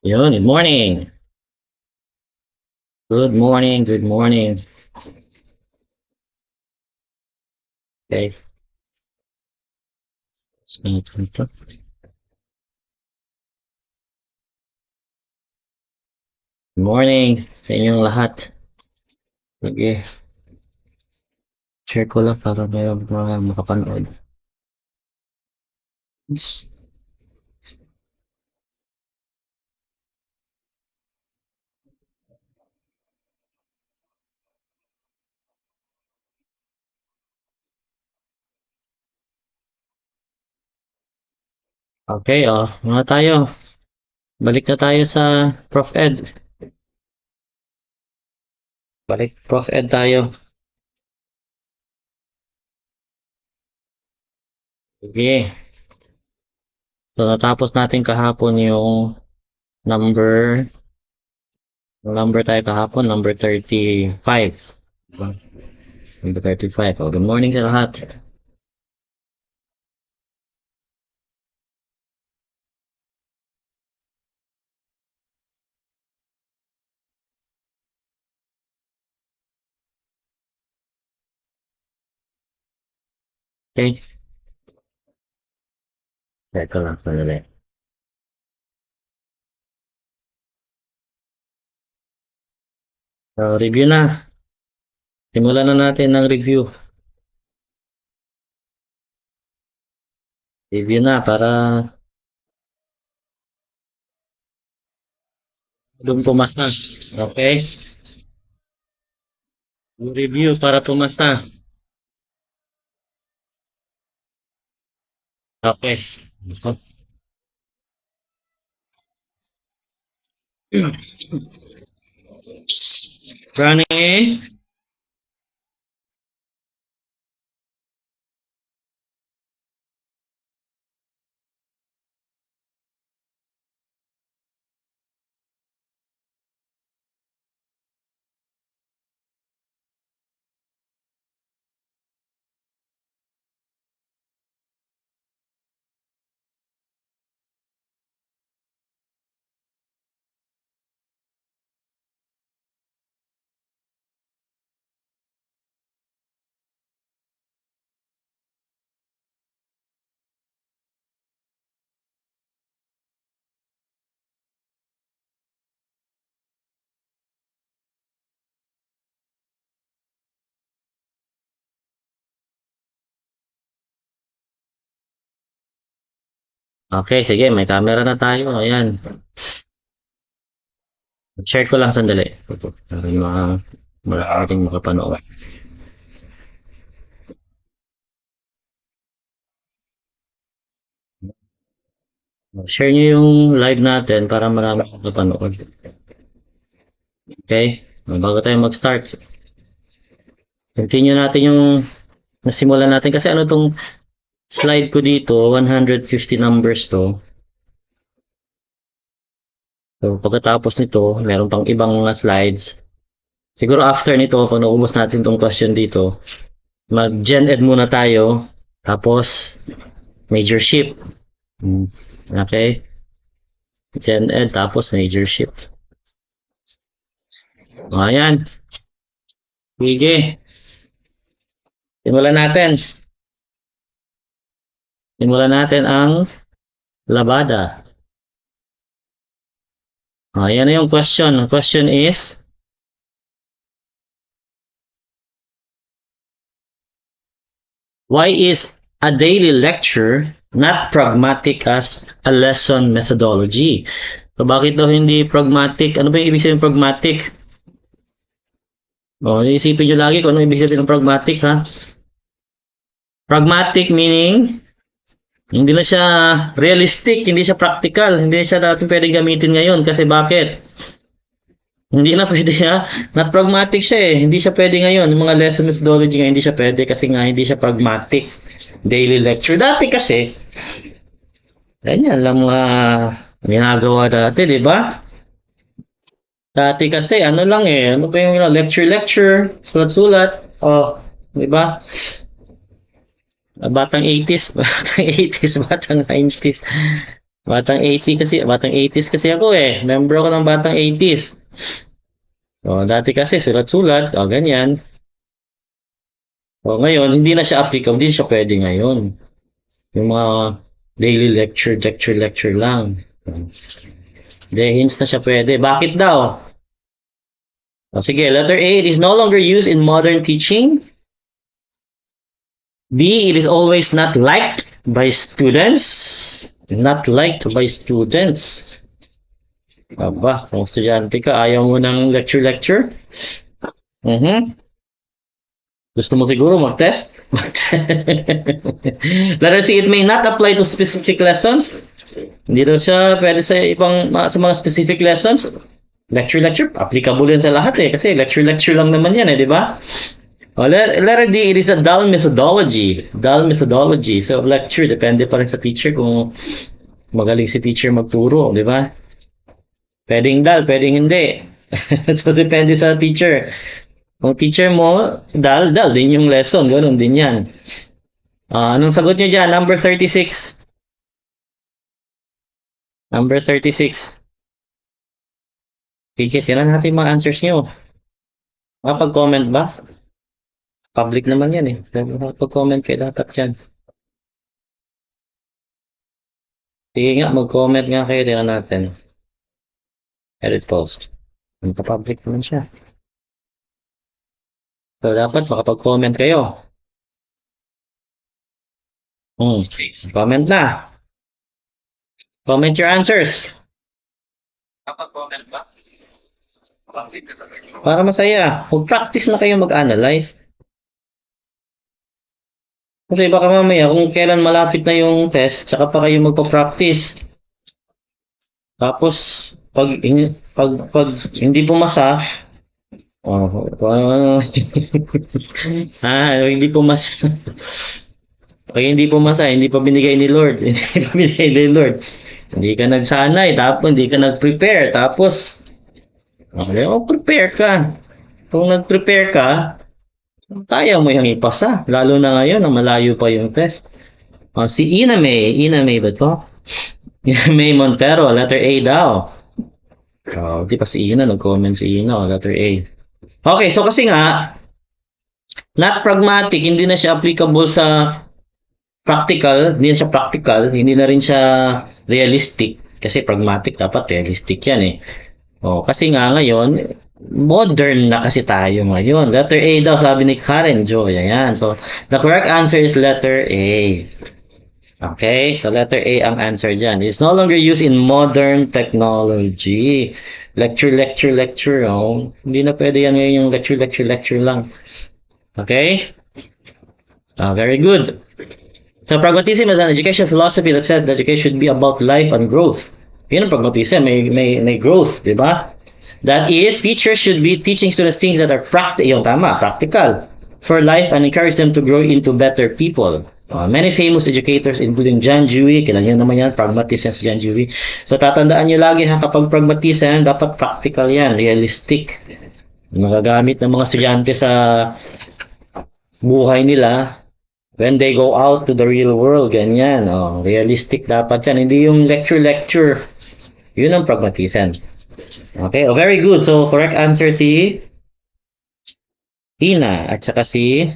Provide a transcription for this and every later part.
Yun, good morning. Good morning, good morning. Okay. Good morning sa inyong lahat. Sige, share ko lang para mayroon mga makapanood. Okay, mga tayo. Balik na tayo sa Prof. Ed. Balik Prof. Ed tayo. Sige. So, natapos natin kahapon yung number, number tayo kahapon, number 35. Diba? Number 35. Oh, good morning sa lahat. Okay. Teka lang, sandali. So, review na. Simulan na natin ng review. Review na para doon pumasa. Okay? Yung review para pumasa. Okay. Running. Okay, sige. May camera na tayo. Ayan. Share ko lang sandali. Para yung mga ating makapanood. Share nyo yung live natin para marami makapanood. Okay? Bago tayo mag-start, continue natin yung nasimulan natin. Kasi ano tong slide ko dito, 150 numbers to. So, pagkatapos nito, meron pang ibang mga slides. Siguro after nito, kung naubos natin tong question dito, mag-gen ed muna tayo. Tapos, major shift. Okay? Gen ed, tapos major shift. Ayan. Sige. Simulan natin. Simulan natin ang labada. Ayan na yung question. Ang question is, why is a daily lecture not pragmatic as a lesson methodology? So, bakit daw hindi pragmatic? Ano ba yung ibig sabihin pragmatic? Isipin nyo lagi kung ano ibig sabihin ng pragmatic, ha? Pragmatic meaning, hindi na siya realistic, hindi siya practical, hindi siya dating pwedeng gamitin ngayon. Kasi bakit? Hindi na pwede siya. Not pragmatic siya eh. Hindi siya pwede ngayon. Yung mga lesson methodology nga, hindi siya pwede kasi nga hindi siya pragmatic. Daily lecture. Dati kasi, ganyan lang mga ginagawa dati, di ba? Dati kasi, ano lang eh. Ano pa yung lecture-lecture, sulat-sulat. Oh, di ba? Batang 80s, batang 80s, batang 90s. Batang 80s kasi ako eh. Member ako ng batang 80s. O, dati kasi sulat-sulat, o ganyan. O, ngayon, hindi na siya applicable, hindi siya pwede ngayon. Yung mga daily lecture lang. Hindi, hints na siya pwede. Bakit daw? O, sige, letter A, it is no longer used in modern teaching. B, it is always not liked by students. Not liked by students. Aba, kung estudyante ka, ayaw mo ng lecture? Gusto mo siguro mag-test? Letter C, it may not apply to specific lessons. Hindi daw siya pwede sa mga specific lessons. Lecture, applicable yan sa lahat eh. Kasi lecture lang naman yan eh, di ba? Letter D, it is a dull methodology. Dull methodology. So, lecture, depende pa rin sa teacher kung magaling si teacher magturo, di ba? Pwedeng dull, pwedeng hindi. So, depende sa teacher. Kung teacher mo, dull din yung lesson. Ganun din yan. Anong sagot nyo dyan? Number 36. Number 36. Sige, tinan natin mga answers nyo. Makapag-comment ba? Public naman yan eh. Makapag-comment kayo dapat dyan. Sige nga, mag-comment nga kayo. Tinan natin. Edit post. Magka-public naman siya. So, dapat makapag-comment kayo. Comment na. Comment your answers. Kapag-comment ba? Para masaya. Mag-practice na kayo mag-analyze. Kasi baka mamaya kung kailan malapit na yung test, tsaka pa kayo magpa-practice. Tapos, pag hindi pumasa, hindi pumasa. Pag hindi pumasa, hindi pa binigay ni Lord. Hindi pa binigay ni Lord. Hindi ka nagsanay, tapos hindi ka nag-prepare, tapos, prepare ka. Kung nag-prepare ka, kaya mo yung ipasa. Lalo na ngayon, na malayo pa yung test. Si Ina May ba to? Ina May Montero, letter A daw. Di pa si Ina, nag-comment si Ina, letter A. Okay, so kasi nga, not pragmatic, hindi na siya applicable sa practical, hindi na rin siya realistic. Kasi pragmatic, dapat realistic yan eh. Kasi nga ngayon, modern na kasi tayo ngayon. Letter A daw, sabi ni Karen Joy. Ayan. So, the correct answer is letter A. Okay? So, letter A ang answer dyan. It's no longer used in modern technology. Lecture. Hindi na pwede yan ngayon yung lecture lang. Okay? Very good. So, pragmatism is an education philosophy that says that education should be about life and growth. Yun ang pragmatism. May growth, di ba? That is, teachers should be teaching students things that are practical for life and encourage them to grow into better people. Many famous educators, including John Dewey, kailan nyo naman yan, pragmatism si John Dewey. So, tatandaan nyo lagi kapag pragmatism, dapat practical yan, realistic. Magagamit ng mga estudyante sa buhay nila when they go out to the real world, ganyan. Realistic dapat yan. Hindi yung lecture. Yun ang pragmatism. Okay, very good. So, correct answer si Ina at saka si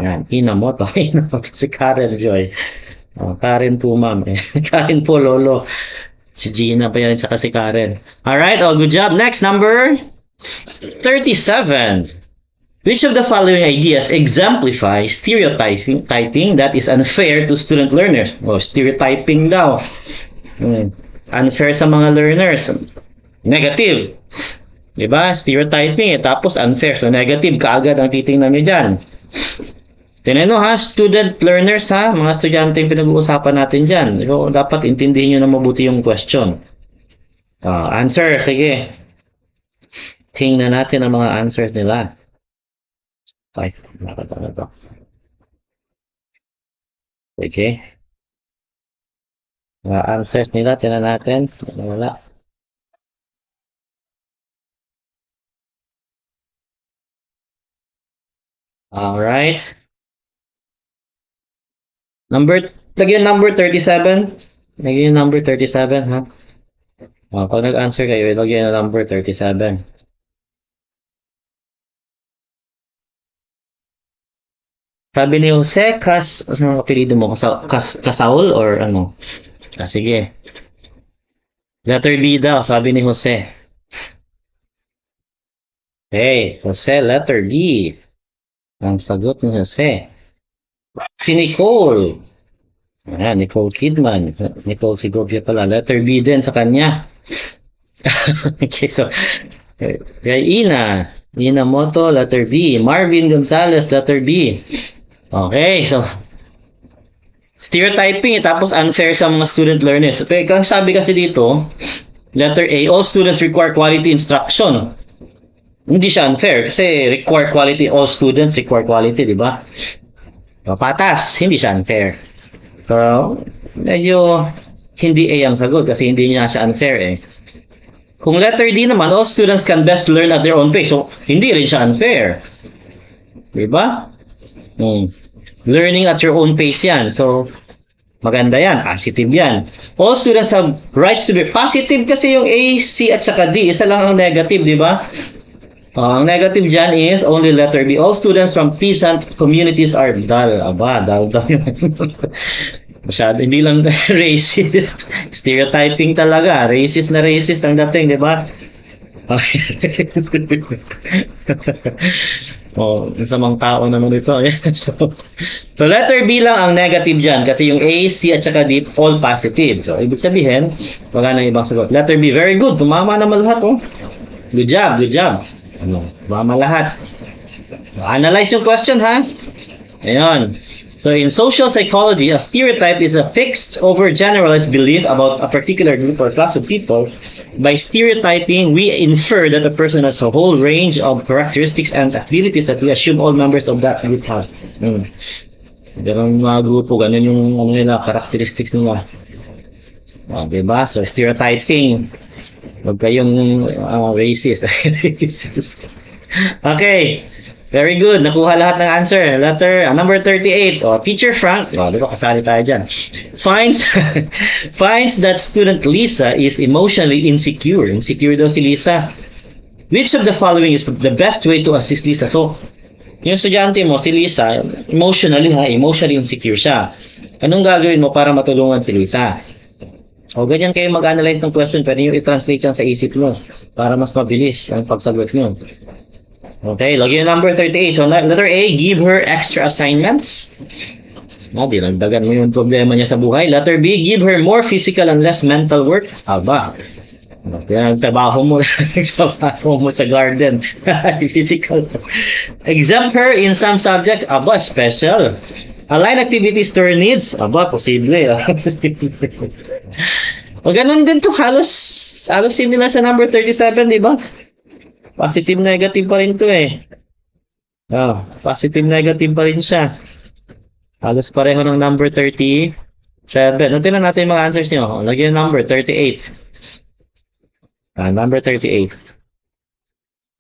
Ina mo to. Ina mo to si Karen Joy. Karen po, ma'am. Karen po, lolo. Si Gina pa yan at saka si Karen. Alright, good job. Next, number 37. Which of the following ideas exemplify stereotyping that is unfair to student learners? Stereotyping daw. Unfair sa mga learners. Negative. Diba? Stereotyping tapos unfair. So, negative kaagad ang titingnan nyo dyan. Tinanong ha, student learners ha, mga estudyante yung pinag-uusapan natin dyan. So, dapat intindihin nyo na mabuti yung question. Answer, sige. Tingnan natin ang mga answers nila. Okay, nakita to. Okay. Mga answers nila, tingnan natin. Wala. Alright. Lagyan number 37. Lagyan number 37, ha? Pag nag-answer kayo, lagyan yung number 37. Sabi ni Jose, ano ang apelido mo? Kasaul or ano? Sige. Letter B daw, sabi ni Jose. Hey, Jose, letter B. Ang sagot ni Jose. Si Nicole. Ayan, Nicole Kidman. Nicole Segovia pala. Letter B din sa kanya. Okay, so, kay Ina Moto, letter B. Marvin Gonzalez, letter B. Okay, so, stereotyping, tapos unfair sa mga student learners. Okay, kung sabi kasi dito, letter A, all students require quality instruction. Hindi siya unfair kasi require quality, all students require quality, di ba? Patas, hindi siya unfair. Pero, medyo hindi A ang sagot kasi hindi niya siya unfair eh. Kung letter D naman, all students can best learn at their own pace. So, hindi rin siya unfair. Di ba? Learning at your own pace yan. So, maganda yan. Positive yan. All students have rights to be positive kasi yung A, C at saka D. Isa lang ang negative, di ba? Ang negative dyan is only letter B. All students from peasant communities are dull. Aba, dull yun. Masyado, hindi lang racist. Stereotyping talaga. Racist na racist ang dating, di ba? Samang tao naman ito. So, letter B lang ang negative dyan kasi yung A, C at saka D, all positive. So, ibig sabihin, wala nang ibang sagot. Letter B, very good. Tumama naman lahat, oh. Good job, good job. Tumama lahat. Analyze yung question, ha? Ayun. So, in social psychology, a stereotype is a fixed, overgeneralized belief about a particular group or class of people. By stereotyping, we infer that a person has a whole range of characteristics and abilities that we assume all members of that group have. Ganun mga grupo, ganun yung nila, characteristics nila. Diba? So, stereotyping. Huwag kayong racist. Okay. Very good. Nakuha lahat ng answer. Letter, number 38. Teacher Frank, dito kasali tayo dyan. Finds that student Lisa is emotionally insecure. Insecure daw si Lisa. Which of the following is the best way to assist Lisa? So, yung estudyante mo, si Lisa, emotionally insecure siya. Anong gagawin mo para matulungan si Lisa? Ganyan kayo mag-analyze ng question. Pwede nyo i-translate yan sa isip mo para mas mabilis ang pagsagot nyo. Okay, lagyan yung number 38. So, letter A, give her extra assignments. Dinagdagan mo yung problema niya sa buhay. Letter B, give her more physical and less mental work. Aba, trabaho mo sa garden. Physical. Exempt her in some subjects. Aba, special. Align activities to her needs. Aba, posible. Ganun din to. Halos similar sa number 37, di ba? Positive negative pa rin to eh. Positive negative pa rin siya. Halos pareho ng number 37. Tingnan natin yung mga answers niyo. Lagyan yung number 38. Number 38.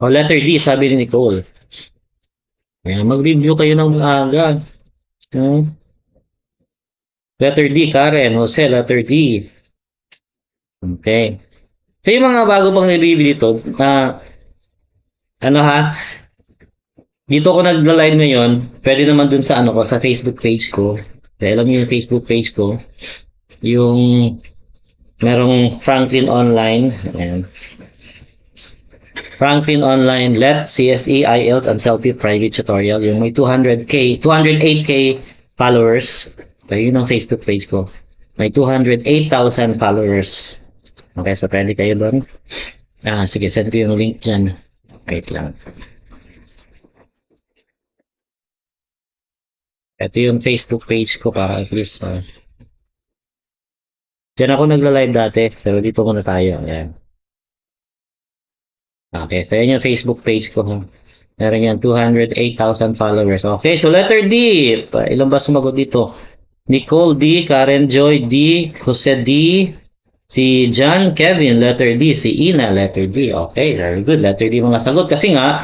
Letter D, sabi ni Nicole. Mag-review kayo ng maaga. Letter D, Karen. Jose, letter D. Okay. So yung mga bago pang i-review dito, dito ako nagla-live ngayon, pwede naman dun sa sa Facebook page ko. Kaya alam niyo yung Facebook page ko, yung merong Franklin Online, ayan. Franklin Online Let CSE IELTS and Selfie Private Tutorial, yung may 208k followers. Kaya yun ang Facebook page ko. May 208,000 followers. Okay, so pwede kayo doon. Sige, send ko yung link dyan. Wait lang. Ito yung Facebook page ko para at least. Diyan ako nagla-live dati, pero dito muna tayo. Ayan. Okay, so yan yung Facebook page ko. Meron yan, 208,000 followers. Okay, so letter D. Ilan ba sumagot dito? Nicole D, Karen Joy D, Jose D, si John Kevin, letter D. Si Ina, letter D. Okay, very good. Letter D mga sagot. Kasi nga,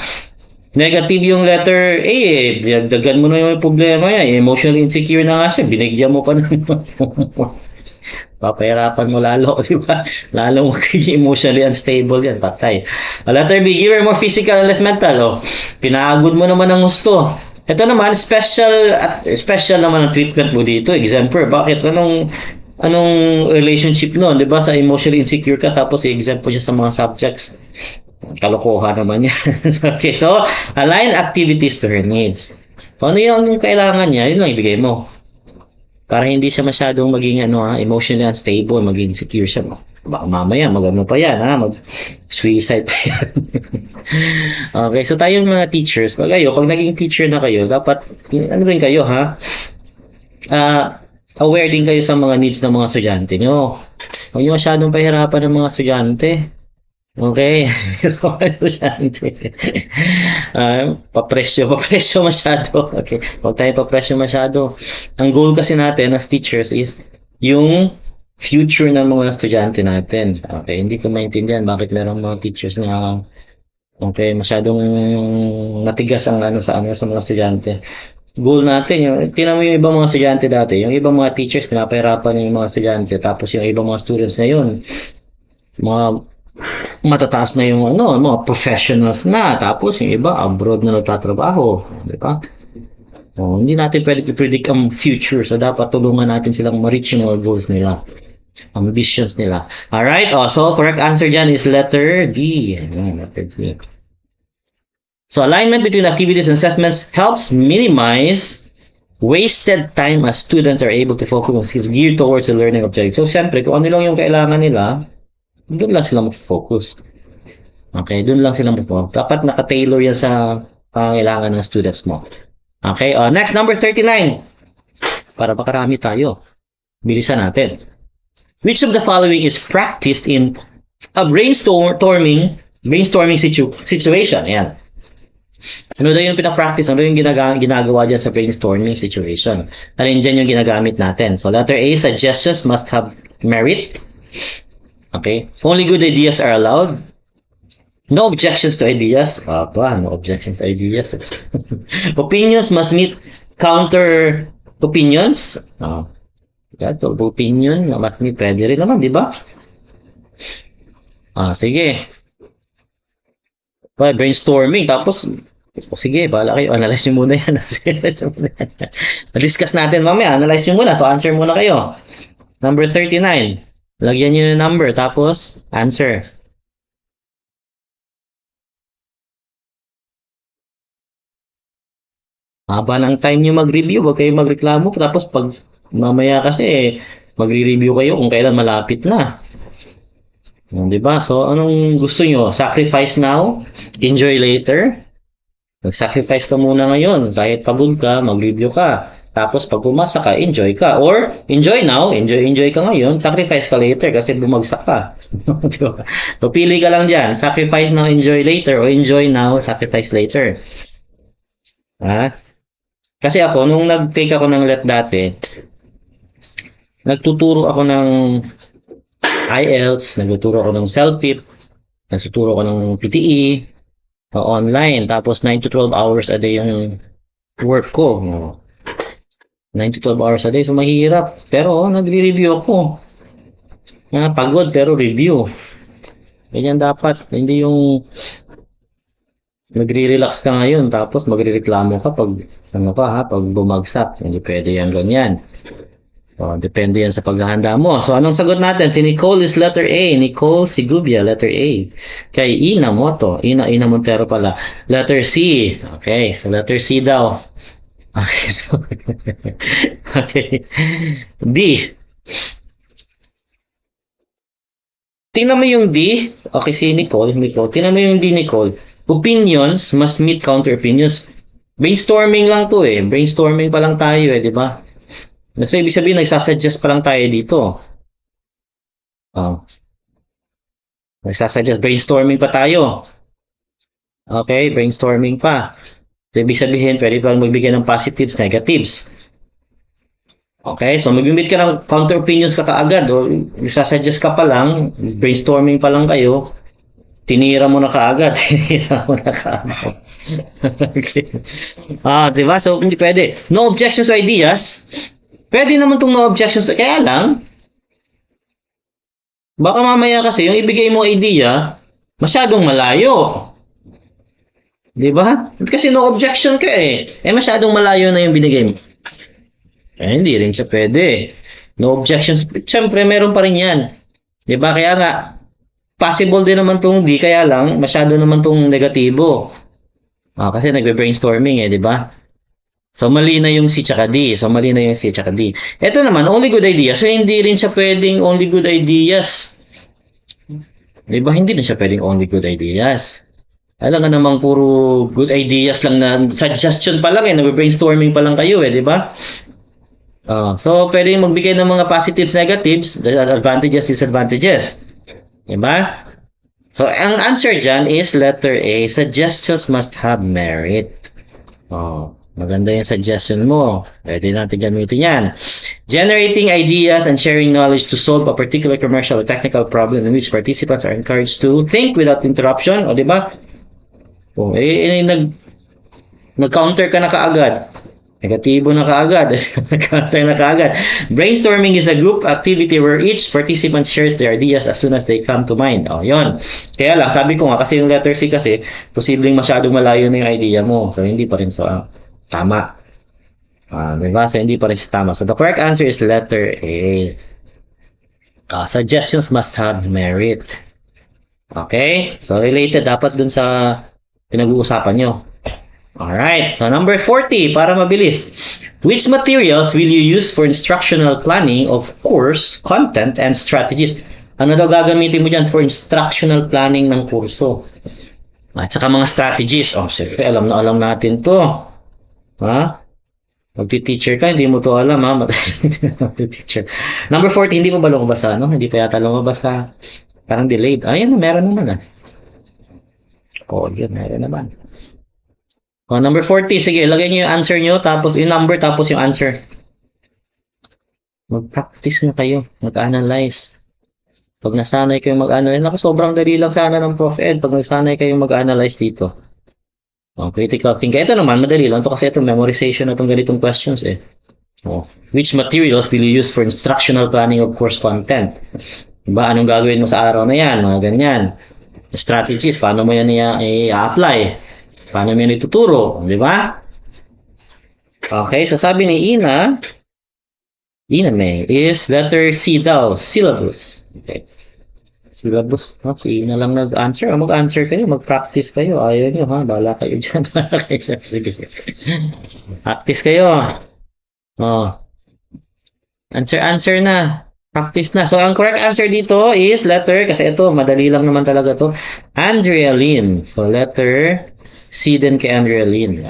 Negative yung letter A eh. Dagdagan mo na yung problema yan. Emotionally insecure na nga siya. Binigyan mo pa ng papahirapan mo lalo, di ba? Lalo magiging emotionally unstable yan. Patay. Letter B, give her more physical and less mental. Oh, pinagod mo naman ang gusto. Ito naman, special naman ang treatment mo dito. Example, bakit? Anong relationship nun? Di ba? Sa emotionally insecure ka, tapos i-exempt mo siya sa mga subjects. Kalokohan naman yan. Okay, so, align activities to her needs. Kung ano yung kailangan niya, yun lang ibigay mo. Para hindi siya masyadong maging emotionally unstable, maging insecure siya. Baka mamaya, mag-ano pa yan, mag-suicide pa yan. Okay, so tayong mga teachers, pag naging teacher na kayo, dapat, ano rin kayo, aware din kayo sa mga needs ng mga estudyante nyo. Huwag nyo masyadong pahirapan ng mga estudyante. Okay. Papresyo masyado. Okay. Huwag tayo papresyo masyado. Ang goal kasi natin as teachers is yung future ng mga estudyante natin. Okay. Hindi ko maintindihan bakit merong mga teachers na masyadong matigas ang sa mga estudyante. Goal natin, tingnan mo yung ibang mga estudyante dati, yung ibang mga teachers pinapahirapan yung mga estudyante, tapos yung ibang mga students ngayon, mga matataas na yung mga professionals na, tapos yung iba abroad na nagtatrabaho, di ba? Hindi natin pwede i-predict ang future, so dapat tulungan natin silang ma-reach yung mga goals nila, ambitions nila. Alright, so correct answer dyan is letter D. Letter D. So alignment between activities and assessments helps minimize wasted time as students are able to focus on skills geared towards the learning objective. So syempre, kung ano lang yung kailangan nila, doon lang sila mag-focus. Okay, doon lang sila mag-focus. Dapat naka-tailor yan sa pangangailangan ng students mo. Okay, next, number 39. Para makarami tayo. Bilisan natin. Which of the following is practiced in a brainstorming situation? Ayan. Ano daw yung pinapractice? Ano yung ginagawa dyan sa brainstorming situation? Alin dyan yung ginagamit natin? So, letter A, suggestions must have merit. Okay. Only good ideas are allowed. No objections to ideas. No objections to ideas. Opinions must meet counter opinions. Opinion must meet. Pwede rin naman, di ba? Sige. Brainstorming. Tapos, sige, bahala kayo. Analyze nyo muna yan. Na-discuss natin mamaya. Analyze nyo muna. So, answer muna kayo. Number 39. Lagyan nyo ng number, tapos answer. Haba ng time nyo mag-review, huwag kayo magreklamo. Tapos pag mamaya kasi, magre-review kayo kung kailan malapit na. Diba? So, anong gusto nyo? Sacrifice now, enjoy later. Mag-sacrifice ka muna ngayon. Kahit pagod ka, mag-review ka. Tapos pag pumasa ka, enjoy ka. Or, enjoy now, enjoy ka ngayon, sacrifice ka later kasi bumagsak ka. Diba? So, pili ka lang dyan. Sacrifice now, enjoy later. O enjoy now, sacrifice later. Kasi ako, nung nag-take ako ng LET dati, nagtuturo ako ng IELTS, nagtuturo ako ng CELPIP, nagtuturo ako ng PTE, online. Tapos 9 to 12 hours a day yung work ko. 9 to 12 hours a day. So, mahirap. Pero, nagre-review ako. Pagod, pero review. Ganyan dapat. Hindi yung magre-relax ka ngayon, tapos magre-reklamo ka pag, pag bumagsak. Hindi pwede yan ganyan. So, depende yan sa paghahanda mo. So, anong sagot natin? Si Nicole is letter A. Nicole Sigubia, letter A. Kay Ina Moto. Ina Montero pala. Letter C. Okay, so letter C daw. Okay, so okay. D. Tingnan mo yung D. Okay, si Nicole. Tingnan mo yung D, Nicole. Opinions must meet counter opinions. Brainstorming lang to eh. Brainstorming pa lang tayo eh, di ba? Kasi ibig sabihin, nagsasuggest pa lang tayo dito. Nagsasuggest, brainstorming pa tayo. Okay, brainstorming pa. So, ibig sabihin, pwede pa magbigay ng positives, negatives. Okay, so magbibigay ka ng counter opinions ka kaagad. O sasuggest ka pa lang, brainstorming pa lang kayo, tinira mo na kaagad. Okay. Diba? So, hindi pwede. No objections to ideas. Pwede naman itong no objections. Kaya lang, baka mamaya kasi yung ibigay mo idea, masyadong malayo. Di ba? Kasi no objection ka eh. Masyadong malayo na yung binigay mo. Hindi rin siya pwede. No objections. Siyempre, meron pa rin yan. Di ba? Kaya nga, possible din naman itong di, kaya lang, masyado naman itong negatibo. Kasi nagbe-brainstorming di ba? So, mali na yung C tsaka D. Ito naman, only good ideas. So, hindi rin siya pwedeng only good ideas. Di ba? Hindi rin siya pwedeng only good ideas. Alam nga namang puro good ideas lang na suggestion pa lang nagbe-brainstorming pa lang kayo di ba? So, pwede magbigay ng mga positives, negatives, advantages, disadvantages. Di ba? So, ang answer dyan is letter A. Suggestions must have merit. Maganda yung suggestion mo. Pwede natin gamitin yan. Generating ideas and sharing knowledge to solve a particular commercial or technical problem in which participants are encouraged to think without interruption. Di ba? Nag-counter ka na kaagad. Negatibo na kaagad. Nag-counter na kaagad. Brainstorming is a group activity where each participant shares their ideas as soon as they come to mind. Yun. Kaya lang, sabi ko nga, kasi yung letter C kasi, posibleng masyadong malayo na yung idea mo. So, hindi pa rin tama. Diba? So, hindi pa rin tama. So, the correct answer is letter A. Suggestions must have merit. Okay? So, related dapat dun sa pinag-uusapan nyo. Alright. So, number 40, para mabilis. Which materials will you use for instructional planning of course, content, and strategies? Ano daw gagamitin mo dyan for instructional planning ng kurso? At saka mga strategies. Siyempre, alam natin to. Magti-teacher ka, hindi mo to alam, Magti-teacher. Number 40, hindi mo ba lumabas sa, Hindi pa yata lumabas sa, parang delayed. Ayan, meron naman, yun, meron naman. Number 40, sige, lagay niyo yung answer niyo, tapos yung number, tapos yung answer. Mag-practice na kayo, mag-analyze. Pag nasanay kayo mag-analyze, sobrang dali lang sana ng Prof. Ed, pag nasanay kayo mag-analyze dito. Critical thinking. Ito naman, madali lang to kasi ito memorization na itong ganitong questions Which materials will you use for instructional planning of course content? Diba? Anong gagawin mo sa araw na yan? Mga ganyan. Strategies, paano mo yan i-apply? Paano mo yan ituturo? Diba? Okay, so sabi ni Ina May is letter C daw, syllabus. Okay. Syllabus. Si Ina lang nag-answer. Mag-answer kayo, mag-practice kayo. Ayaw nyo, Bala kayo dyan. Sige. Practice kayo. Answer na. Practice na. So, ang correct answer dito is letter, kasi ito, madali lang naman talaga to. Andrea Lynn. So, letter C din kay Andrea Lynn.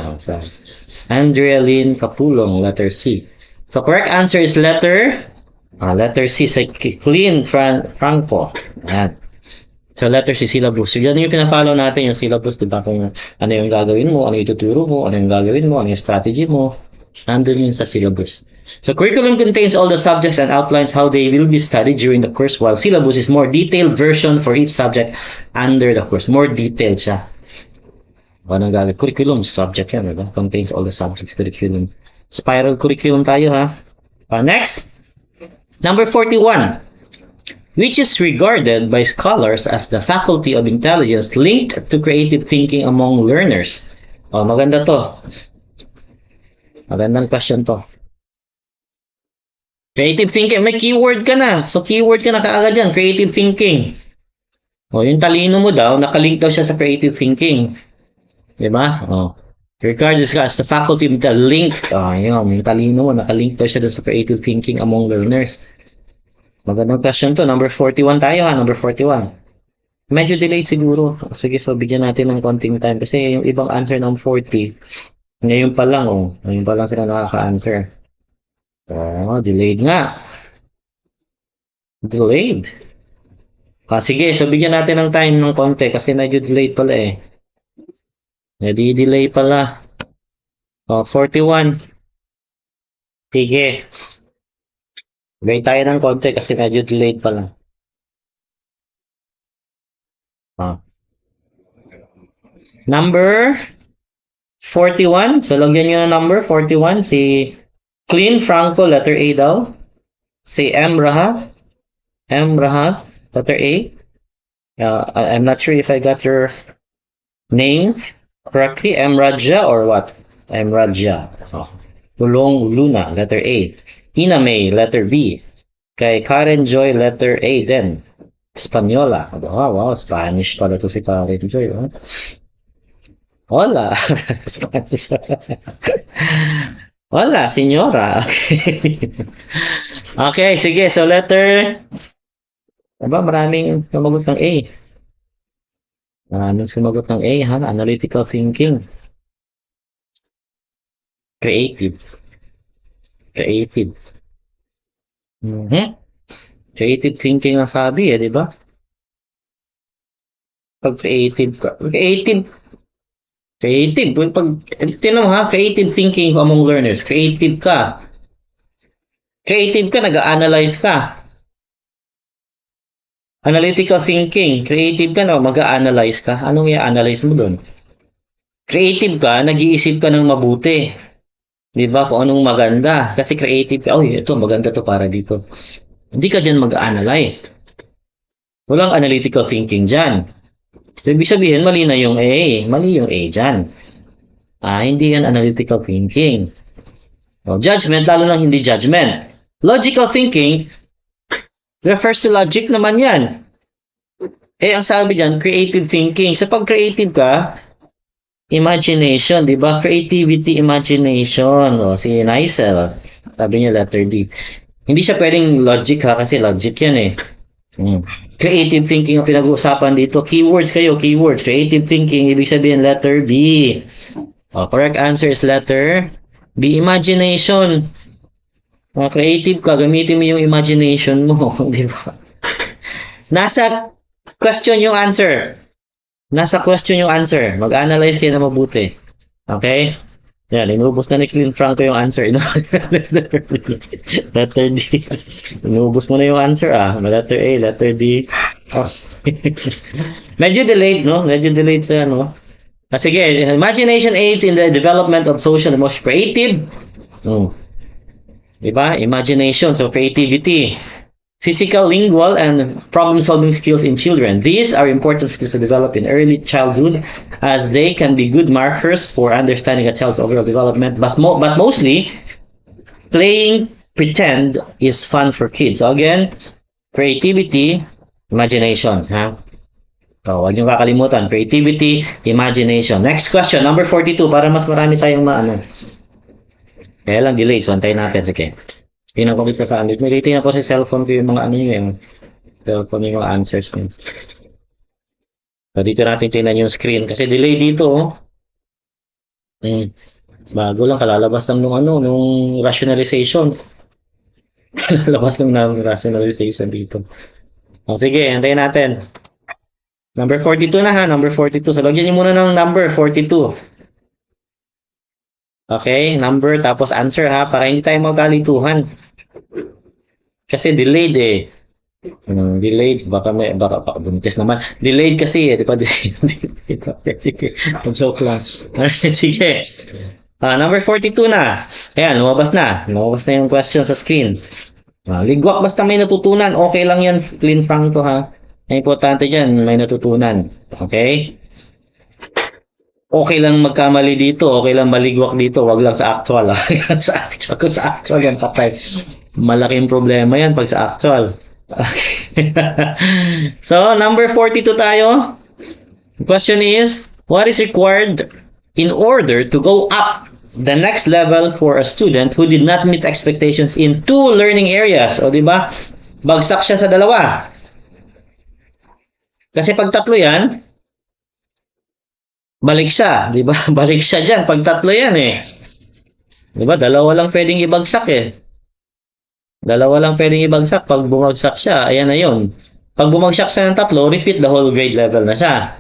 Andrea Lynn Capulong, letter C. So, correct answer is letter C, sa Clean Franco. Ayan. So, letter C, syllabus. So, yan yung pinafollow natin, yung syllabus, diba? Kung ano yung gagawin mo, ano yung tuturo mo, ano yung gagawin mo, ano yung strategy mo. Nandun yun sa syllabus. So, curriculum contains all the subjects and outlines how they will be studied during the course, while syllabus is more detailed version for each subject under the course. More detailed siya. Anong gagawin? Curriculum, subject yan, diba? Contains all the subjects, curriculum. Spiral curriculum tayo, next. Number 41. Which is regarded by scholars as the faculty of intelligence linked to creative thinking among learners. Maganda to. Magandang question to. Creative thinking, may keyword ka na. So, keyword ka na kaagad yan, creative thinking. Yung talino mo daw, nakalink daw siya sa creative thinking. Diba? Regarded as the faculty of the link. Yung talino mo, nakalink daw siya sa creative thinking among learners. Magandang question to. Number 41 tayo number 41. Medyo delayed siguro. Sige, so bigyan natin ng konting time. Kasi yung ibang answer ng 40, ngayon pa lang, Ngayon pa lang sila nakaka-answer. Delayed nga. Delayed. Sige, so bigyan natin ng time ng konti kasi medyo delayed pala Nadi-delay pala. 41. Sige. Bigay tayo ng konti kasi medyo delayed pala. Number 41. So, lagyan nyo ng number 41. Si Clean Franco, letter A daw. Si M. Raha, letter A. I'm not sure if I got your name correctly. M. Raja or what? M. Raja. Oh. Tulong Luna, letter A. Ina May, letter B. Kay Karen Joy, letter A din. Espanyola. Wow, Spanish pala to si Karen Joy. Huh? Hola. Spanish. Hola, senyora. Okay. Okay, sige. So, letter... Diba, maraming sumagot ng A. Anong sumagot ng A, ha? Analytical thinking. Creative. Creative thinking ang sabi, di ba? Pag creative ka. Creative. Pag, tinan mo ha, creative thinking among learners. Creative ka, nag-analyze ka. Analytical thinking. Creative ka na, mag-a-analyze ka. Anong i-analyze mo doon? Creative ka, nag-iisip ka ng mabuti. Di ba? Kung anong maganda. Kasi creative ka, ito, maganda to para dito. Hindi ka dyan mag-a-analyze. Walang analytical thinking dyan. So, ibig sabihin, mali na yung A. Mali yung A dyan. Hindi yan analytical thinking. Judgment, lalo lang hindi judgment. Logical thinking refers to logic naman yan. Ang sabi dyan, creative thinking. Sa pag-creative ka, imagination, di ba? Creativity, imagination. Si Nicel, sabi niya letter D. Hindi siya pwedeng logic ha, kasi logic yan Creative thinking ang pinag-uusapan dito. Keywords kayo, keywords. Creative thinking, ibig sabihin letter B. Correct answer is letter B. Imagination. Creative ka, gamitin mo yung imagination mo. Di ba? Nasa question yung answer. Mag-analyze kayo na mabuti. Okay? Yan, inubos na ni Clint Franco yung answer. Letter D. Inubos mo na yung answer, Letter A, letter D. Medyo delayed, no? Sa sige, imagination aids in the development of social emotion. Creative. Diba? Imagination. So, creativity. Physical, lingual, and problem-solving skills in children. These are important skills to develop in early childhood as they can be good markers for understanding a child's overall development. But mostly, playing pretend is fun for kids. So again, creativity, imagination. So, huwag niyong kakalimutan. Creativity, imagination. Next question, number 42, para mas marami tayong Kaya lang delayed, so antayin natin. Sige. Tingnan ko dito sa andit. May tingnan ko sa cellphone ko yung mga cellphone yung answers ko. So, dito natin tingnan yung screen. Kasi delay dito, bago lang, kalalabas lang nung rationalization. Kalalabas lang ng rationalization dito. Sige, antayin natin. Number 42 na number 42. So, lagyan niyo muna ng number 42. Okay, number tapos answer para hindi tayo magkalituhan. Kasi delayed delayed, baka buntis naman. Delayed kasi di ba? Sige, joke lang. Sige. Number 42 na. Ayan, lumabas na yung question sa screen. Ligwak, basta may natutunan, okay lang yan, Clean Franco Ang importante dyan, may natutunan. Okay? Okay lang magkamali dito, okay lang maligwak dito, wag lang sa actual. Kung sa actual yan, patay. Malaking problema yan pag sa actual. Okay. So, number 42 tayo. The question is, what is required in order to go up the next level for a student who did not meet expectations in 2 learning areas? O, di ba? Bagsak siya sa 2. Kasi pag 3 yan, balik siya, di ba? Balik siya dyan pag 3 yan Di ba? 2 lang pwedeng ibagsak 2 lang pwedeng ibagsak. Pag bumagsak siya, ayan na yun. Pag bumagsak siya ng 3, repeat the whole grade level na siya.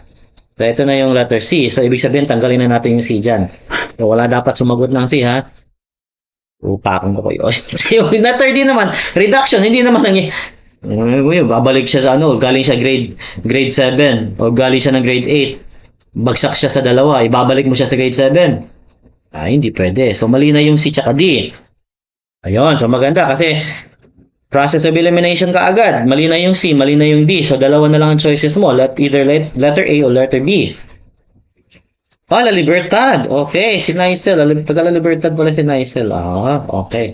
So, ito na yung letter C. So, ibig sabihin, tanggalin na natin yung C dyan. So, wala dapat sumagot ng C, ha? Upakang ko yun. Yung letter D naman, reduction, hindi naman babalik siya sa galing siya grade 7 o galing siya ng grade 8. Bagsak siya sa 2, ibabalik mo siya sa grade 7. Hindi pwede. So, mali na yung C tsaka D. Ayun, so maganda kasi process of elimination ka agad. Mali na yung C, mali na yung D. So, dalawa na lang ang choices mo. Either letter A or letter B. La Libertad. Okay, si Nicel. Taga La Libertad pala si Nicel. Okay.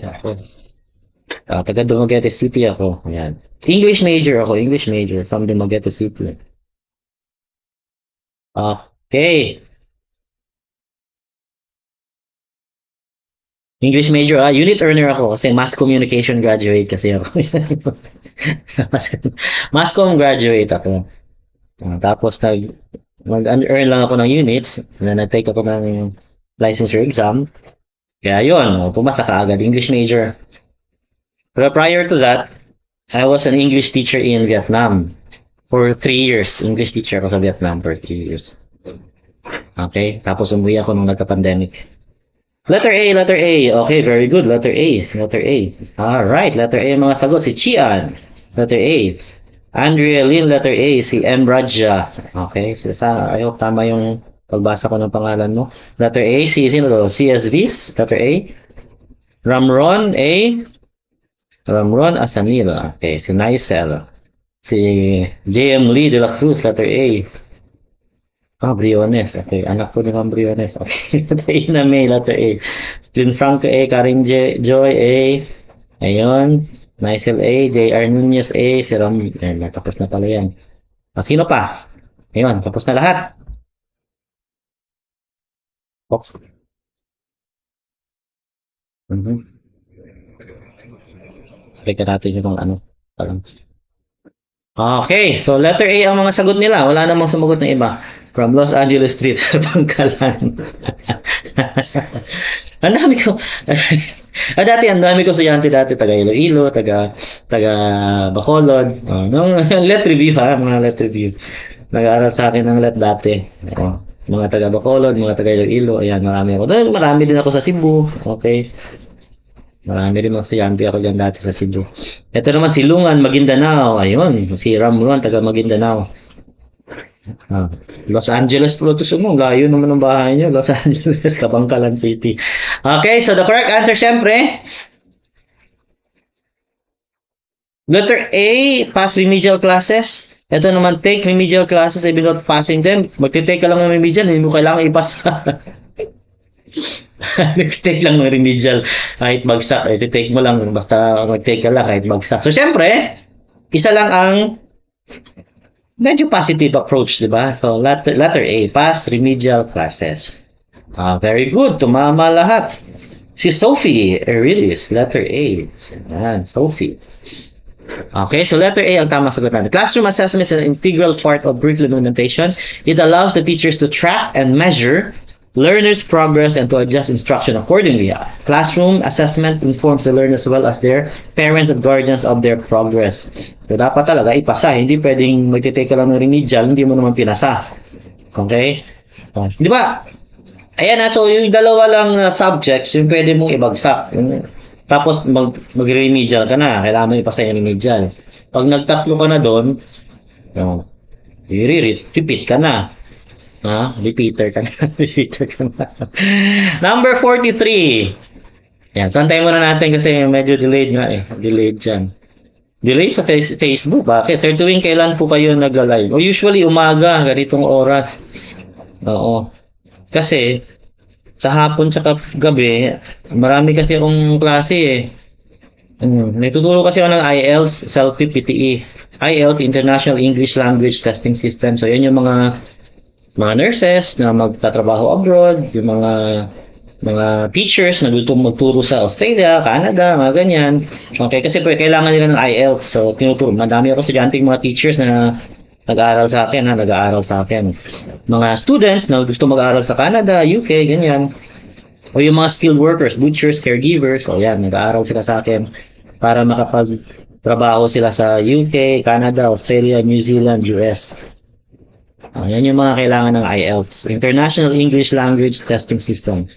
Taga Dumaguete City ako. Ayan. English major ako. English major from Dumaguete City. Okay. English major, unit earner ako kasi mass communication graduate kasi ako. Mass com graduate ako. Tapos mag-earn lang ako ng units, and then nag-take ako ng licensure exam. Kaya yun, pumasa ka agad, English major. Pero prior to that, I was an English teacher in Vietnam for 3 years. English teacher ako sa Vietnam for 3 years. Okay, tapos umuwi ako nung nagka-pandemic. Letter A, letter A. Okay, very good. Letter A, letter A. Alright, letter A ang mga sagot. Si Chian, letter A. Andrea Lynn, letter A. Si M. Raja. Okay, I hope tama yung pagbasa ko ng pangalan mo. Letter A, sino to? CSVs, letter A. Ramron, A. Ramron Asanil. Okay, si Nicel. Si J.M. Lee de la Cruz, letter A. Briones. Okay, anak ko ni Ma'am Briones. Okay, letter A na May, letter A. Stin Franco A, Karin Joy A. Ayun. Nicel A, J.R. Nunez A, si Ram. Tapos na pala yan. Sino pa? Ayun, tapos na lahat. Balikan natin yung ano. Okay, so letter A ang mga sagot nila. Wala namang sumagot ng iba. From Los Angeles Street, Bangkalan. Ang dami ko. Ang dami ko estudyante dati, taga Iloilo, taga Bacolod. Let review mga let review. Nag-aaral sa akin ng let dati. Mga taga Bacolod, mga taga Iloilo, ayan, marami ako. Marami din ako sa Cebu, okay. Marami rin mga estudyante ako dyan dati sa Cebu. Ito naman si Lungan, Maguindanao. Ayun, si Ramron, taga Maguindanao. Los Angeles, Lotus mo. Layo naman ang bahay niyo. Los Angeles, Kabangkalan City. Okay, so the correct answer, syempre, letter A, pass remedial classes. Ito naman, take remedial classes even not passing them. Magte-take ka lang ng remedial, hindi mo kailangan ipasa. Nag-take lang ng remedial kahit bagsak. Iti-take mo lang, basta mag-take ka lang kahit bagsak. So, syempre, isa lang ang medyo positive approach, di ba? So, letter A, pass remedial classes. Very good. Tumama lahat. Si Sophie Aurelius, letter A. Yan, Sophie. Okay, so letter A ang tamang sagot natin. Classroom assessment is an integral part of curriculum implementation. It allows the teachers to track and measure learners' progress and to adjust instruction accordingly. Classroom assessment informs the learners as well as their parents and guardians of their progress. So, dapat talaga ipasa. Hindi pwedeng magtitake ka lang ng remedial, hindi mo naman pinasa. Okay? Di ba? Ayan na, so yung dalawa lang subjects, yung pwede mong ibagsak. Tapos mag-remedial ka na. Kailangan mo ipasa yung remedial. Pag nagtatlo ka na doon, repeat ka na. Repeater ka na. Repeater ka na. Number 43. Yan, santay muna natin kasi medyo delayed nga eh. Delayed dyan. Delayed sa Facebook. Bakit? Sir, tuwing kailan po kayo nag-live? Usually umaga, ganitong oras. Oo. Kasi, sa hapon tsaka gabi, marami kasi akong klase eh. Nagtuturo kasi ako ng IELTS, SELFIP, PTE. IELTS, International English Language Testing System. So, yan yung mga nurses na magtatrabaho abroad, yung mga teachers na gusto magturo sa Australia, Canada, mga ganyan. Okay, kasi kailangan nila ng IELTS. So, tinuturo. Madami ako estudyante mga teachers na nag-aaral sa akin. Mga students na gusto mag-aaral sa Canada, UK, ganyan. O yung mga skilled workers, butchers, caregivers, o yan, nag-aaral sila sa akin para makapagtrabaho sila sa UK, Canada, Australia, New Zealand, US. Yan yung mga kailangan ng IELTS, International English Language Testing System.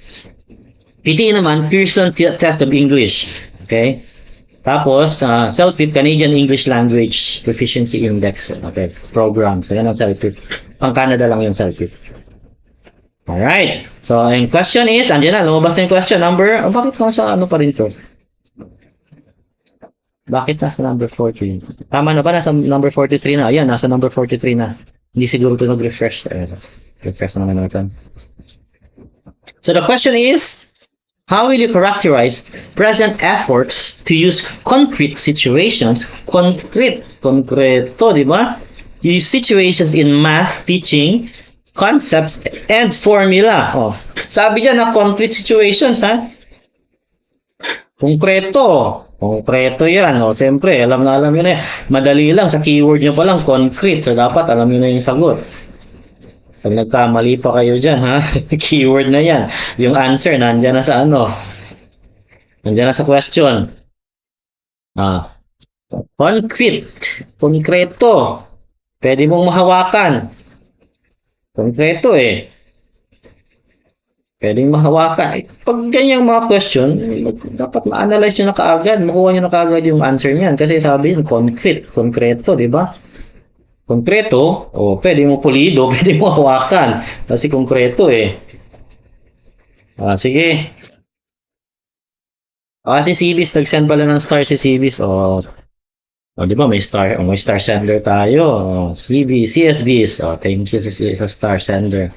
PTE naman, Pearson Test of English. Okay? Tapos, CELPIP, Canadian English Language Proficiency Index. Okay, program. So, yan ang CELPIP. Pang Canada lang yung CELPIP. Alright. So, ang question is, andyan na, lumabas na yung question. Number, bakit nasa ano pa rin to? Bakit nasa number 14? Tama na ba? Nasa number 43 na. Ayan, nasa number 43 na. Hindi siguro ito nag-refresh. Refresh na naman natin. So, the question is, how will you characterize present efforts to use concrete situations, konkreto, di ba? Use situations in math, teaching, concepts, and formula. Oh, sabi dyan na concrete situations, ha? Konkreto yan. O, siyempre, alam na yun na yan. Madali lang, sa keyword nyo pa lang, concrete. So, dapat alam nyo na yung sagot. Pag nagkamali pa kayo dyan, ha? Keyword na yan. Yung answer, nandyan na sa ano. Nandyan na sa question. Concrete. Konkreto. Pwede mong mahawakan. Konkreto eh. Pwede mong mahawakan. Pag ganyang mga question, dapat ma-analyze nyo na kaagad. Makuha nyo na kaagad yung answer niyan. Kasi sabi yun, concrete. Konkreto, di ba? Konkreto, pwede mo pulido, pwede mo hawakan. Kasi konkreto eh. Sige. Si Cibis, nag-send pala ng star si Cibis. Di ba may star? May star sender tayo. CSBs. Thank you sa star sender.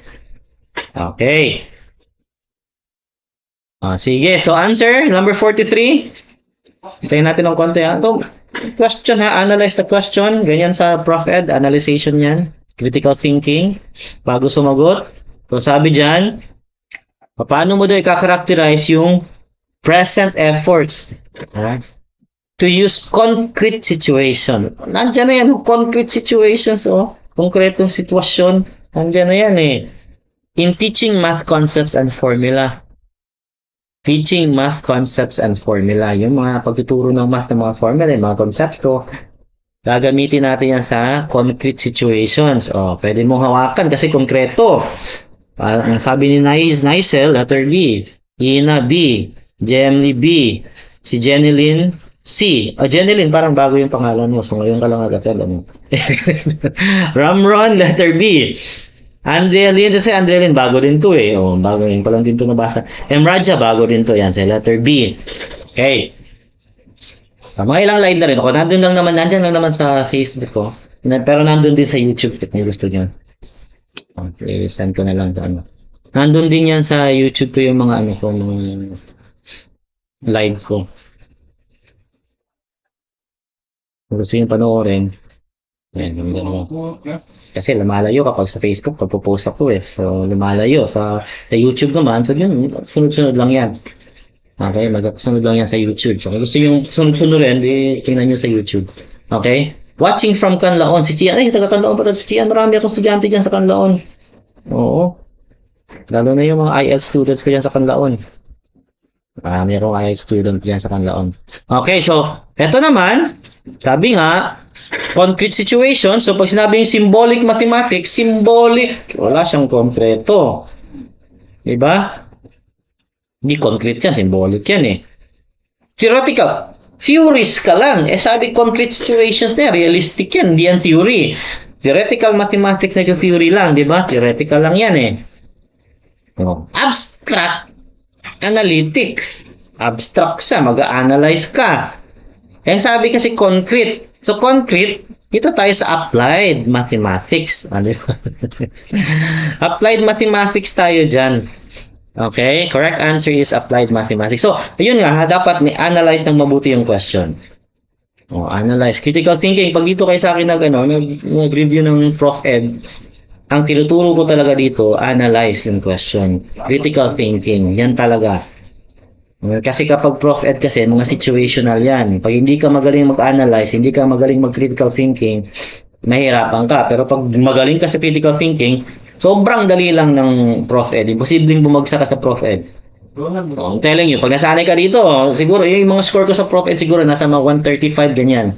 Okay. Sige, so answer, number 43. Hintayin natin ng konti ha. Question ha, analyze the question. Ganyan sa Prof Ed, analyzation yan. Critical thinking. Bago sumagot. So sabi dyan, paano mo daw i-characterize yung present efforts to use concrete situation. Nandiyan na yan, concrete situations. Konkretong sitwasyon. Nandiyan na yan eh. In teaching math concepts and formula. Teaching math concepts and formula. Yung mga pagtuturo ng math ng mga formula, yung mga konsepto, gagamitin natin yan sa concrete situations. Pwede mong hawakan kasi konkreto. Ang sabi ni Nicel, letter B. Ina B. Gemly B. Si Jenilyn C. Jenilyn, parang bago yung pangalan mo. So ngayon ka lang nag-attend. Ramron, letter B. Andrea Lynn, kasi Andrea Lynn, bago din to eh. Bago yun, palang din to nabasa. Raja, bago din to. Yan, sa letter B. Okay. Mga ilang line na rin ako. Nandyan lang naman sa Facebook ko. Pero nandun din sa YouTube kung gusto nyo. Okay, send ko na lang sa ano. Nandun din yan sa YouTube ko yung mga ano ko, mga live ko. Kung gusto nyo panoorin, yan, yung kasi lumalayo kapag sa Facebook, pagpo-post ako eh. So, lumalayo. Sa YouTube naman, so yun, sunod-sunod lang yan. Okay, magkasunod lang yan sa YouTube. So, kung gusto nyo sunod-sunod rin, tingnan nyo sa YouTube. Okay? Watching from Canlaon. Si Chian, taga Canlaon pa rin si Chian. Marami akong estudyante dyan sa Canlaon. Oo. Lalo na yung mga IELTS students ko dyan sa Canlaon. Marami akong IELTS student dyan sa Canlaon. Okay, so, eto naman, sabi nga, concrete situation. So, pag sinabi yung symbolic mathematics, symbolic, wala siyang konkreto. Diba? Hindi concrete yan, symbolic yan eh. Theoretical, theories ka lang. Sabi concrete situations na realistic yan, hindi yan theory. Theoretical mathematics na yung theory lang, diba? Theoretical lang yan eh. Abstract, analytic. Abstract siya, mag-analyze ka. Kaya sabi kasi concrete. So, concrete, ito tayo sa applied mathematics. Applied mathematics tayo dyan. Okay? Correct answer is applied mathematics. So, ayun nga, dapat may analyze ng mabuti yung question. Analyze. Critical thinking. Pag dito kayo sa akin nag-review ng Prof Ed, ang tinuturo ko talaga dito, analyze yung question. Critical thinking. Yan talaga. Kasi kapag Prof Ed kasi, mga situational yan. Pag hindi ka magaling mag-analyze, hindi ka magaling mag-critical thinking, mahirapan ka. Pero pag magaling ka sa critical thinking, sobrang dali lang ng Prof Ed. Imposibleng bumagsak ka sa Prof Ed. I'm telling you, pag nasanay ka dito, siguro, yung mga score ko sa Prof Ed, siguro nasa mga 135 ganyan.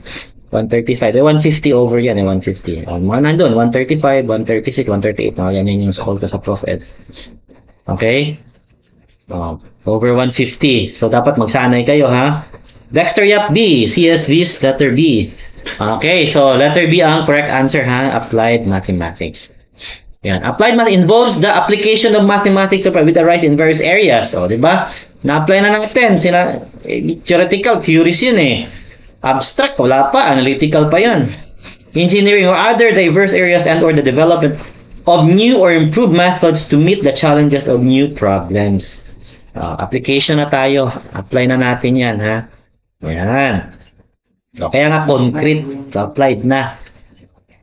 135. 150 over yan, 150. Mga nandun, 135, 136, 138. Yan yung score ko sa Prof Ed. Okay? Over 150. So, dapat magsanay kayo, ha? Dexter Yap B. CSV's letter B. Okay, so letter B ang correct answer, ha? Applied mathematics. Yan. Applied math involves the application of mathematics with a rise in various areas. O, di ba? Na-apply na natin. Theoretical, theories yun eh. Abstract, wala pa. Analytical pa yan. Engineering or other diverse areas and or the development of new or improved methods to meet the challenges of new problems. Application na tayo. Apply na natin yan, ha? Yan. So, kaya nga concrete. So, applied na.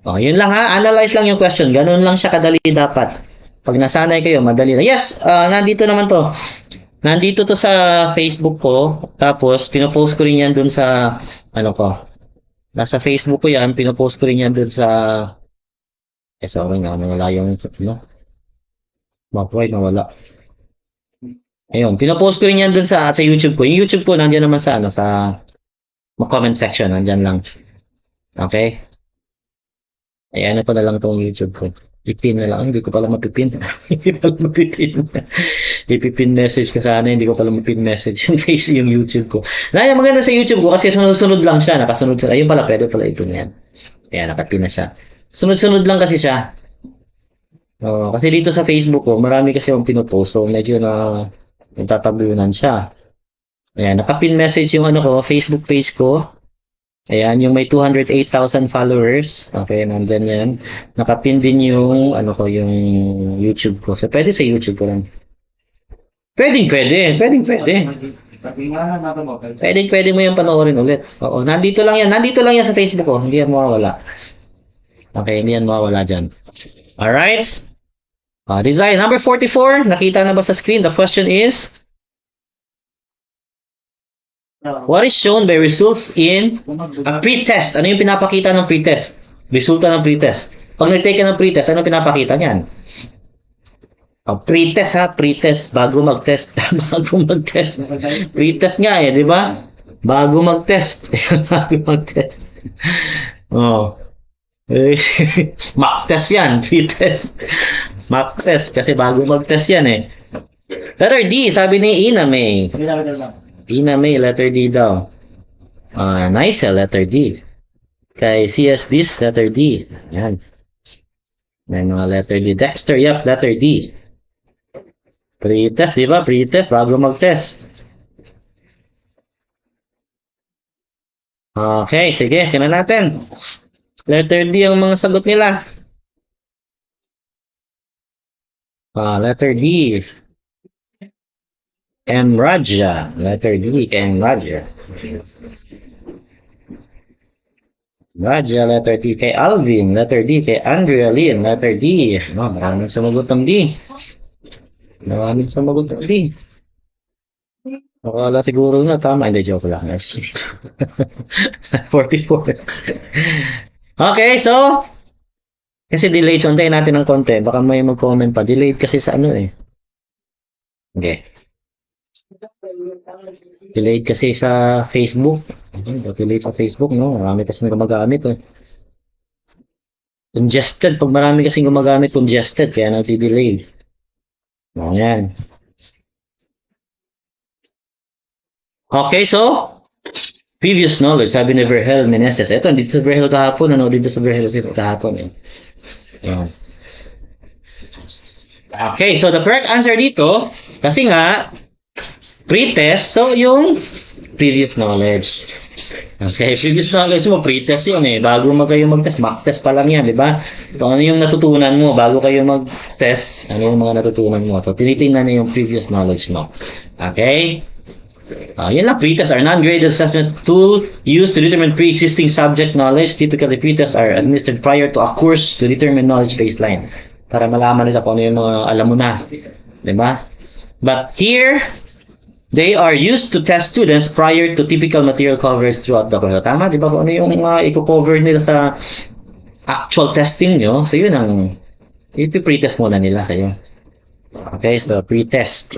Yun lang ha. Analyze lang yung question. Ganun lang siya kadali dapat. Pag nasanay kayo, madali na. Yes, nandito naman to. Nandito to sa Facebook ko. Tapos, pinopost ko rin yan dun sa, nasa Facebook ko yan. Pinopost ko rin yan dun sa, sorry nga, nawala yung, nawala. Ayun, pinopost ko rin yan dun sa YouTube ko. Yung YouTube ko, nandiyan naman sa, sa comment section. Nandiyan lang. Okay? Ayan na pala lang itong YouTube ko. Ipin na lang. Hindi ko pala mapipin. Hindi pala mapipin. Ipipin message ko sana. Hindi ko pala mapipin message yung face yung YouTube ko. Dahil maganda sa YouTube ko kasi sunod-sunod lang siya. Nakasunod siya. Ayun pala. Pwede pala ito na yan. Ayan, nakapin na siya. Sunod-sunod lang kasi siya. Kasi dito sa Facebook ko, marami kasi yung pinupost. So, medyo na nagtatabunan siya. Ayan, nakapin message yung Facebook page ko. Ayan, yung may 208,000 followers. Okay, nandyan yan. Nakapin din yung, yung YouTube ko. So, pwede sa YouTube ko lang. Pwede. Pwede mo yung panoorin ulit. Oo, nandito lang yan. Nandito lang yan sa Facebook ko. Hindi yan mawawala. Okay, hindi yan mawawala dyan. Alright. Design number 44. Nakita na ba sa screen? The question is, what is shown by results in a pretest? Ano yung pinapakita ng pretest? Resulta ng pretest. Pag nag-take ka ng pretest, ano pinapakita niyan? Pretest ha, pretest. Bago mag-test. Bago mag-test. Pretest nga di ba? Bago mag-test. Bago mag-test. Mock test yan, pretest. Mock test, kasi bago mag-test yan Letter D, sabi ni Ina May. Ina May, letter D daw. Nice, letter D. Kay CSDs, letter D. Yan. May mga letter D. Dexter, yep, letter D. Pre-test, di ba? Pre-test, bago mag-test. Okay, sige, tingnan natin. Letter D ang mga sagot nila. Letter D. M. Raja. Letter D. M. Raja. Raja, letter D. Kay Alvin. Letter D. Kay Andrea Lynn. Letter D. Maraming sumagot ng D. Maraming sumagot ng D. Akala siguro nga tama. Hindi, joke lang. 44. Okay, so kasi delayed. So, antayin natin ng konti. Baka may mag-comment pa. Delayed kasi sa Okay. Delayed kasi sa Facebook. Delayed sa Facebook, no? Marami kasi gumagamit, Congested. Pag marami kasi gumagamit, congested. Kaya nagdi-delay. Yan. Okay, so previous knowledge, sabi ni Verhel Meneses. Ito, dito sa Verhel kahapon. Dito sa Verhel kahapon. Yan. Okay, so the correct answer dito, kasi nga, pretest, so yung previous knowledge. Okay, previous knowledge mo, pretest yun Bago kayo mag-test, mock test pa lang yan, di ba? So, ano yung natutunan mo bago kayo mag-test? Ano yung mga natutunan mo? So, tinitingnan na yung previous knowledge mo. Okay? Yan lang, pretest are non-graded assessment tool used to determine pre-existing subject knowledge. Typically, pretests are administered prior to a course to determine knowledge baseline. Para malaman nila kung ano yung mga alam mo na. Diba? But here, they are used to test students prior to typical material coverage throughout the course. Tama? Diba? Kung ano yung i-cover nila sa actual testing nyo. So, yun ang ipipretest muna nila sa'yo. Okay, so pretest.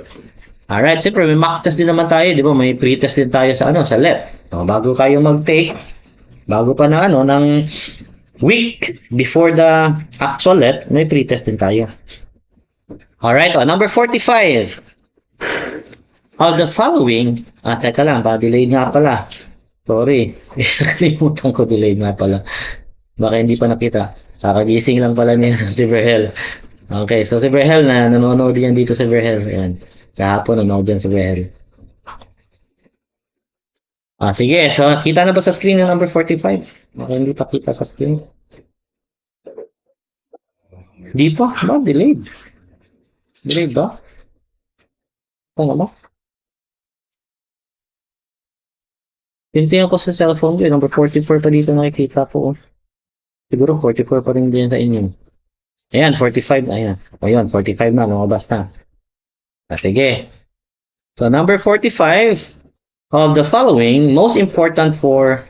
Alright, siyempre may mock test din naman tayo, di ba? May pretest din tayo sa sa LEP. So, bago kayo mag-take, bago pa na ng week before the actual LEP, may pretest din tayo. Alright, number 45. Of the following, teka lang, delayed nga pala. Sorry, kalimutan ko, delayed nga pala. Baka hindi pa nakita. Kakagising lang pala niya si Verhel. Okay, so si Berhel na nanonood yan dito si Berhel. Ayan. Kahapon nanonood yan si Berhel. Sige. So, kita na ba sa screen yung number 45? Okay, hindi pa kita sa screen. Di pa? Ba? Delayed. Delayed ba? Oo ba? Tintingnan ko sa cellphone ko, number 44 pa dito nakikita ko. Siguro 44 pa rin din sa inyo. Ayan, 45. Ayan. Ayun, 45 na. Lumabas na. Sige. So, number 45 of the following, most important for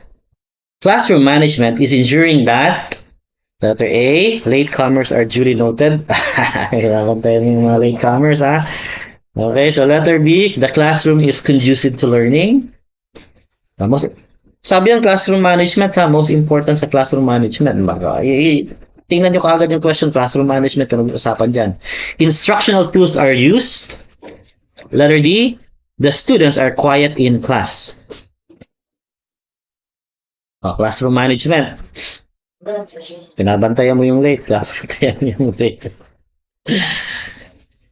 classroom management is ensuring that letter A, latecomers are duly noted. Kailangan tayo ng mga latecomers, ha? Okay, so letter B, the classroom is conducive to learning. Sabi ng classroom management, ha, most important sa classroom management. Tingnan nyo kaagad yung question, classroom management, kung usapan dyan. Instructional tools are used. Letter D, the students are quiet in class. Classroom management. Pinabantayan mo yung late. Pinabantayan mo yung late.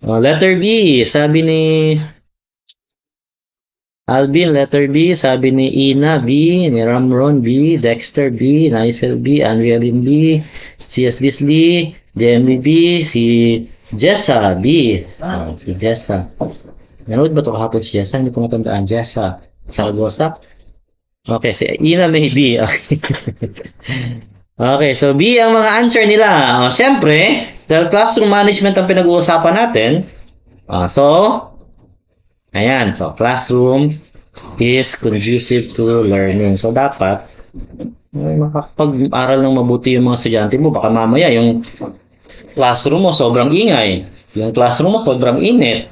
Letter B, sabi ni Alvin, letter B, sabi ni Ina, B, ni Ramron, B, Dexter, B, Naisel, B, Anrielin, B, C.S. Bisley, Jamie, B, si Jessa, B. Si Jessa. Nanood ba ito kahapon si Jessa? Hindi ko matandaan. Jessa. Saragosa? Okay, si Ina may B. Okay, so B ang mga answer nila. Siyempre, dahil classroom management ang pinag-uusapan natin. Ayan. So, classroom is conducive to learning. So, dapat makakapag-aral ng mabuti yung mga estudyante mo. Baka mamaya yung classroom mo sobrang ingay. Yung classroom mo sobrang init.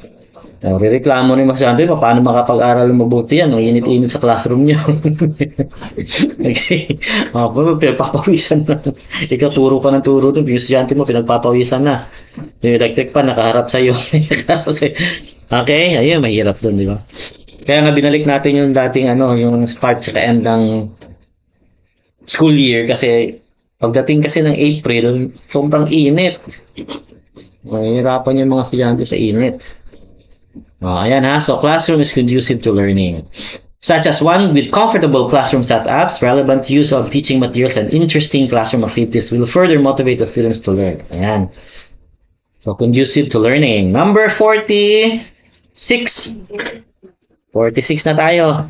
Rereklamo ni estudyante mo, paano makapag-aral ng mabuti yan? Ang init-init sa classroom nyo. Okay. Pinagpapawisan na. Ikaw, turo ka ng turo doon. Yung estudyante mo, pinagpapawisan na. Yung electric pan, nakaharap sa'yo. Okay, ayun, mahirap doon, di ba? Kaya nga binalik natin yung dating yung start sa end ng school year kasi pagdating kasi ng April, sobrang init. Mahirapan yung mga estudyante sa init. Ayan ha, so classroom is conducive to learning. Such as one with comfortable classroom setups, relevant use of teaching materials, and interesting classroom activities will further motivate the students to learn. Ayan. So, conducive to learning. Number 46. 46 na tayo.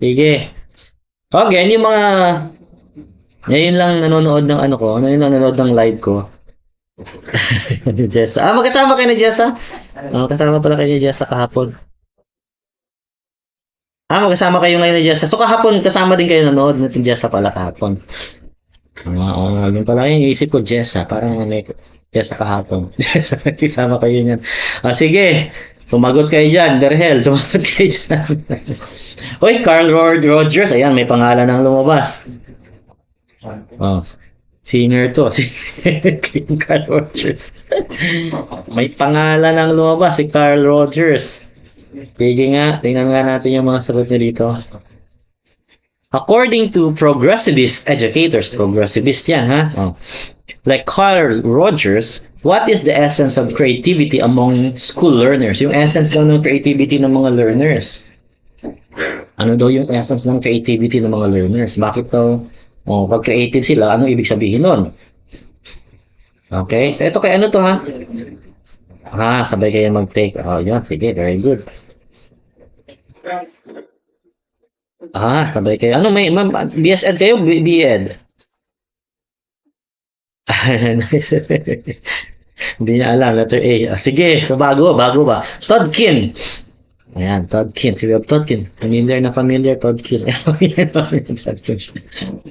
Sige. Okay, yung mga ngayon lang nanonood ng ngayon lang nanonood ng live ko. Jessa. Magkasama kayo na Jessa? Kasama pala kayo ni Jessa kahapon. Magkasama kayo ngayon ni Jessa. So kahapon, kasama din kayo nanood natin Jessa pala kahapon. Yun pala yung isip ko, Jessa. Parang may Jessa kahapon. Jessa, kasama kayo niyan. Sige. Sumagot kayo dyan. Derhel, sumagot kayo dyan. Oy, Carl Rogers. Ayan, may pangalan ng lumabas. Singer to. Si Carl Rogers. May pangalan ng lumabas si Carl Rogers. Sige nga, tingnan nga natin yung mga sagot niya dito. According to progressivist educators, progressivist yan ha? Like Carl Rogers, what is the essence of creativity among school learners? Yung essence daw ng creativity ng mga learners. Ano daw yung essence ng creativity ng mga learners? Bakit daw pag creative sila, anong ibig sabihin nun? Okay, so ito kay ano to ha? Sabay kayo mag-take. Yun, sige, very good. Sabay kayo. May BSED kayo? B.Ed? Hindi niya alam, letter A. Sige, so bago ba? Todkin. Ayan, Todkin. Si Web Todkin. Familiar, Todkin.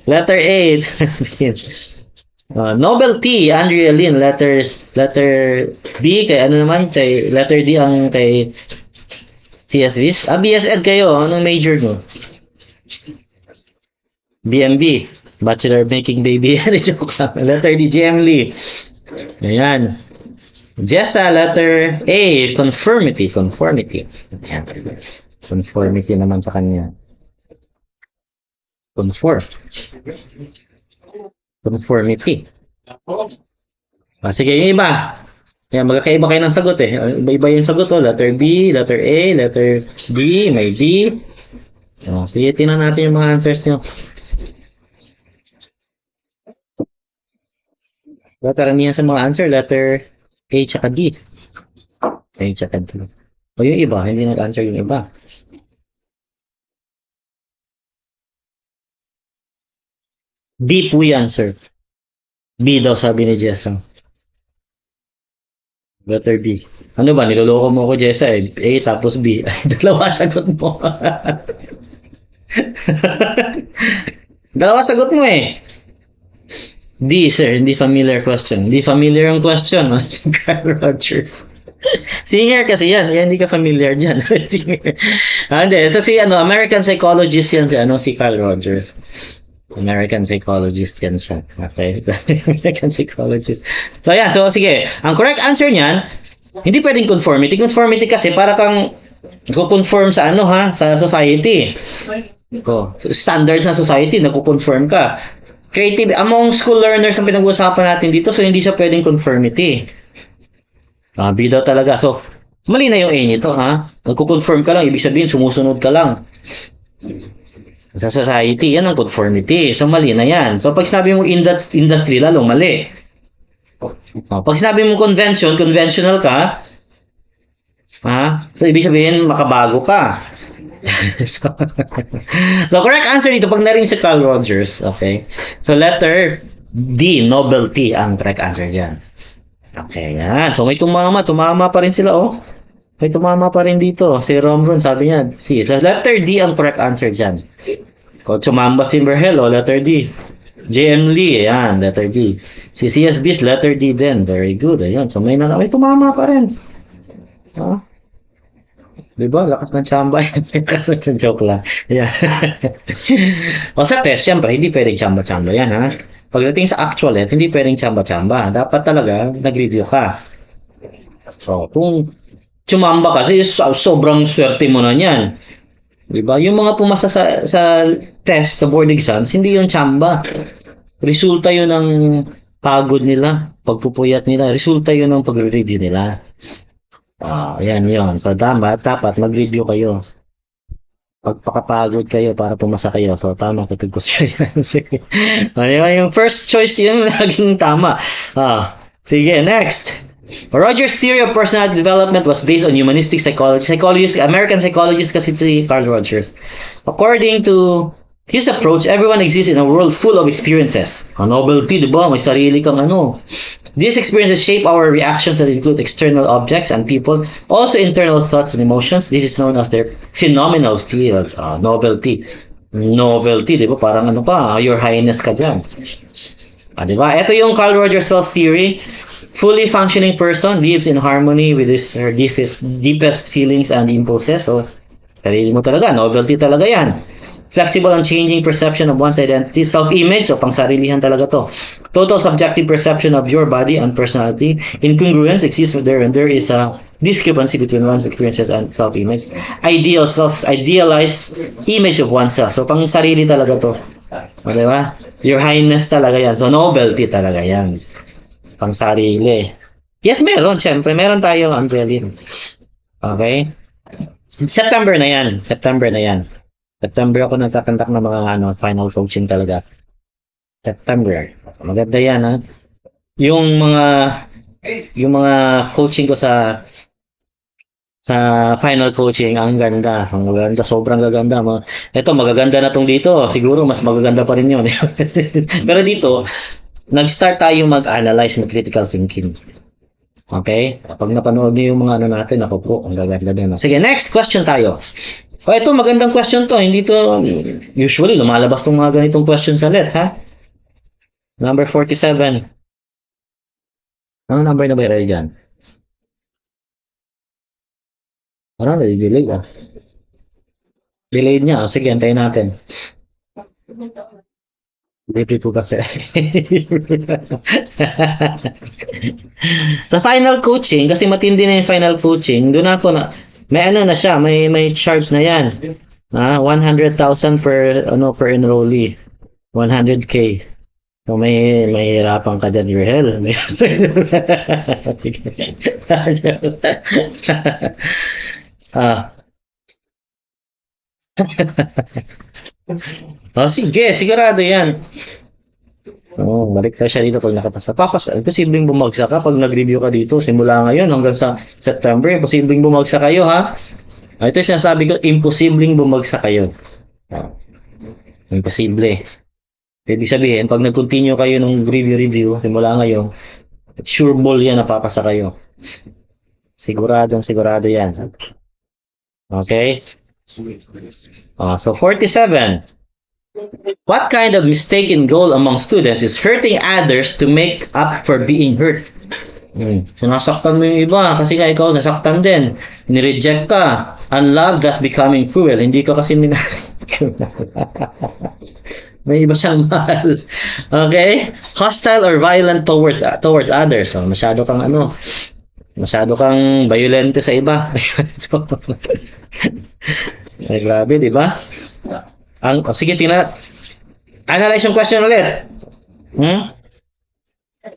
Letter A, Todkin. Novelty, Andrea Lynn. Letter B, kay kay letter D ang kay CSVs. BSED kayo. Anong major mo? BMB. Bachelor of Making Baby. Joke lang. Letter D, JM Lee. Ayan. Jessa, letter A, conformity. Ayan. Conformity naman sa kanya. Conformity. Sige, yung iba. Yan, magkakaiba kayo ng sagot eh. Iba-iba yung sagot oh. Letter B, letter A, letter D, may D. Oh, sige, tingnan natin yung mga answers nyo. Karamihan sa mga answer, letter A tsaka D. A tsaka D. O yung iba, hindi nag-answer yung iba. B po yung answer. B daw sabi ni Jessa. Letter B. Ano ba, niloloko mo ko Jessa eh. A tapos B. Dalawa sagot mo. Dalawa sagot mo eh. D, sir. Hindi familiar question. Hindi familiar yung question. Si Carl Rogers. Singer kasi yan. Yan, hindi ka familiar dyan. Singer. Hindi. Ito si American psychologist yan si Carl Rogers. American psychologist yan siya. Okay. American psychologist. So, yan. So, sige. Ang correct answer niyan, hindi pwedeng conformity. Conformity kasi para kang conform sa sa society. Standards ng society, nagko-conform ka. Creative, among school learners ang pinag-uusapan natin dito, so hindi siya pwedeng conformity. B daw talaga. So, mali na yung A nito, ha? Nagko-conform ka lang, ibig sabihin, sumusunod ka lang. Sa society, yan ang conformity. So, mali na yan. So, pag sinabi mo industry, lalong mali. Pag sinabi mo conventional ka, ha? So, ibig sabihin, makabago ka. so, correct answer dito pag narinig si Carl Rogers, okay? So, letter D, novelty ang correct answer dyan. Okay, yan. So, may tumama pa rin sila, oh. May tumama pa rin dito. Si Romron, sabi niya, C. Letter D ang correct answer dyan. Kung tumamba si Merhel, letter D. JM Lee, yan, letter D. Si CS Bis, letter D din. Very good, ayan. So, may tumama pa rin. Huh? Diba? Lakas ng chamba. Joke lang. Yeah. O sa test, syempre, hindi pwedeng chamba-chamba yan, ha? Pagdating sa actual, hindi pwedeng chamba-chamba. Dapat talaga, nag-review ka. So, kung chumamba kasi, sobrang swerte mo na yan. Diba? Yung mga pumasa sa test, sa board exams, hindi yung chamba. Resulta yun ng pagod nila, pagpupuyat nila. Resulta yun ng pag-review nila. Yan yun. So, dapat mag-review kayo. Pagpakapagod kayo para pumasa kayo. So, tama katid ko siya yan. Sige. Yung first choice yun, laging tama. Sige, next. Rogers' theory of personality development was based on humanistic psychology. American psychologist kasi si Carl Rogers. According to his approach, everyone exists in a world full of experiences. Novelty, di ba? May sarili kang These experiences shape our reactions that include external objects and people, also internal thoughts and emotions. This is known as their phenomenal field. Novelty. Novelty, di ba? Parang your highness ka dyan. Di ba? Ito yung Carl Rogers self-theory. Fully functioning person lives in harmony with her deepest feelings and impulses. So, sarili mo talaga. Novelty talaga yan. Flexible and changing perception of one's identity. Self-image, so pangsarilihan talaga to. Total subjective perception of your body and personality. Incongruence exists there when there is a discrepancy between one's experiences and self-image. Idealized image of oneself. So pangsarili talaga to. Diba? Your highness talaga yan. So novelty talaga yan. Pangsarili. Yes, meron. Siyempre, meron tayo, Angelin. Okay? September na yan. September ako nagtakantak ng mga final coaching talaga. September. Maganda yan, ha? Yung mga coaching ko sa final coaching, ang ganda. Ang ganda, sobrang gaganda. Ito, magaganda na tong dito. Siguro, mas magaganda pa rin yun. Pero dito, nag-start tayo mag-analyze ng critical thinking. Okay? Pag napanood niyo yung mga natin, ako po, ang gaganda din. Sige, next question tayo. Ito, magandang question to. Hindi to, usually, lumalabas tong mga ganitong question sa let, ha? Number 47. Ano number na ba yung dyan? Ano, delay ah. Delayed niya. Sige, antayin natin. Delay po kasi. Sa final coaching, kasi matindi na yung final coaching, doon ako na, may na siya, may charge na yan. 100,000 per enrollee. 100K. So, may hirapan ka dyan, Rahel. Sige. ah. Oh, sige, sigurado yan. Oh, balik na siya dito pag nakapasa. Imposibleng bumagsak ka pag nag-review ka dito. Simula ngayon hanggang sa September, imposibleng bumagsak kayo, ha? Ito yung sinasabi ko, imposibleng bumagsak kayo. Imposible. Ibig sabihin, pag nag-continue kayo ng review, simula ngayon, sure ball yan, napapasa kayo. Sigurado yan. Okay? So 47. What kind of mistaken goal among students is hurting others to make up for being hurt? Sinasaktan mo yung iba kasi nga ikaw nasaktan din. Nireject ka. Unloved, thus becoming cruel. Hindi ka kasi may iba siyang mahal. Okay? Hostile or violent towards others. So, masyado kang violente sa iba. Ay, grabe, di ba? Sige, analyze yung question ulit.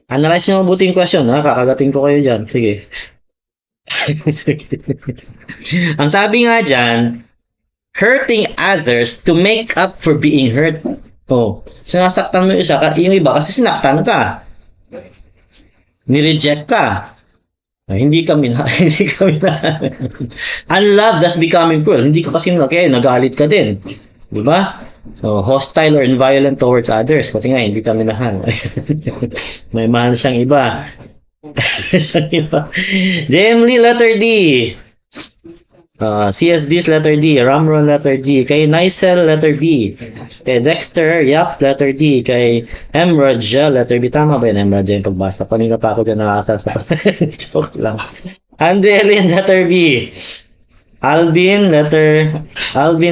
Analyze yung mabuting question. Kakagating ko kayo dyan. Sige. Ang sabi nga dyan, hurting others to make up for being hurt. Sinasaktan mo yung iba kasi sinaktan ka. Nireject ka. Hindi kami na. Unloved, thus becoming cruel. Hindi ka kasi nagalit ka din. Diba? So, hostile or violent towards others. Kasi nga, hindi kami minahal. May mahal siyang iba. JM Lee, letter D. CSB's letter D. Ramron, letter G. Kay Nicel, letter B. Kay Dexter, Yap, letter D. Kay Emraja, letter B. Tama ba yun, Emraja, yung pagbasa? Kanina pa ako dyan nakasal sa joke lang. Andrelin, letter B. Alvin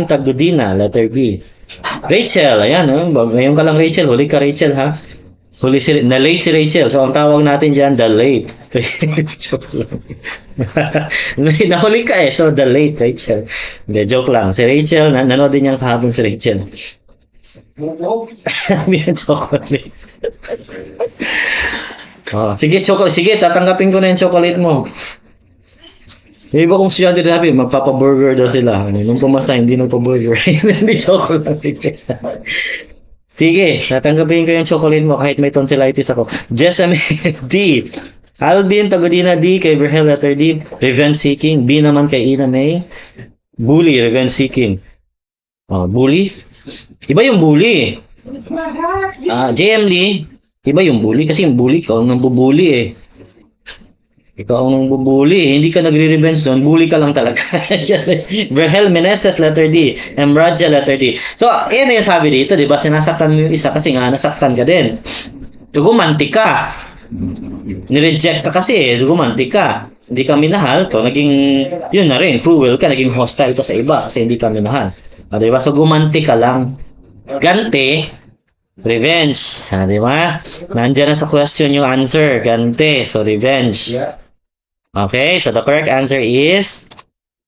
Tagudina, letter B. Rachel, ayan, ngayon ka lang Rachel, huli ka Rachel, ha? Na-late si Rachel, so ang tawag natin dyan, the late. Joke lang. Nahuli ka so the late Rachel. Hindi, joke lang. Si Rachel, nanood din niyang kahapon si Rachel. Chocolate. Sige, tatanggapin ko na yung chocolate mo. Yung iba kong estudyante sabi, magpapaburger daw sila. Nung pumasa, hindi nagpaburger. Hindi, joke lang. Sige, tatanggapin ko yung chocolate mo kahit may tonsillitis ako. Jessamy D. Alvin Tagudina D. Kay Virgil, letter D. Revenge seeking. B naman kay Ina May. Bully, revenge seeking. Bully? Iba yung bully. JM Lee. Iba yung bully kasi yung bully ikaw nang bubuli Ikaw ang bubuli. Hindi ka nagre-revenge doon. Bully ka lang talaga. Virgil Meneses, letter D. Emraja, letter D. So, yan yung sabi dito, di ba? Sinasaktan mo yung isa kasi nga nasaktan ka din. So, gumanti ka. Nireject ka kasi So, gumanti ka. Hindi ka minahal. So, yun na rin. Cruel ka. Naging hostile ka sa iba kasi hindi ka minahal. Di ba? So, gumanti ka lang. Ganti. Revenge. Di ba? Nandiyan na sa question yung answer. Ganti. So, revenge. Okay, so the correct answer is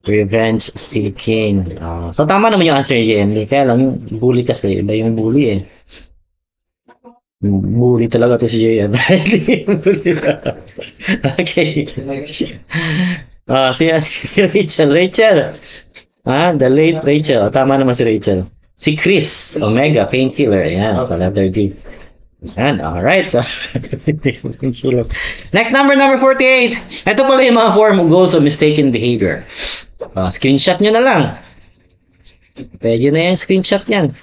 revenge seeking. So tama naman yung answer ni JM. Kaya lang yung bully kasi, iba yung bully Bully talaga to si JM. Okay. Si Rachel. The late Rachel. Tama naman si Rachel. Si Chris, Omega, painkiller. Ayan, so letter D. And alright. Next number 48. Ito pala yung mga form goals of mistaken behavior. Screenshot nyo na lang. Pwede na yung screenshot yan.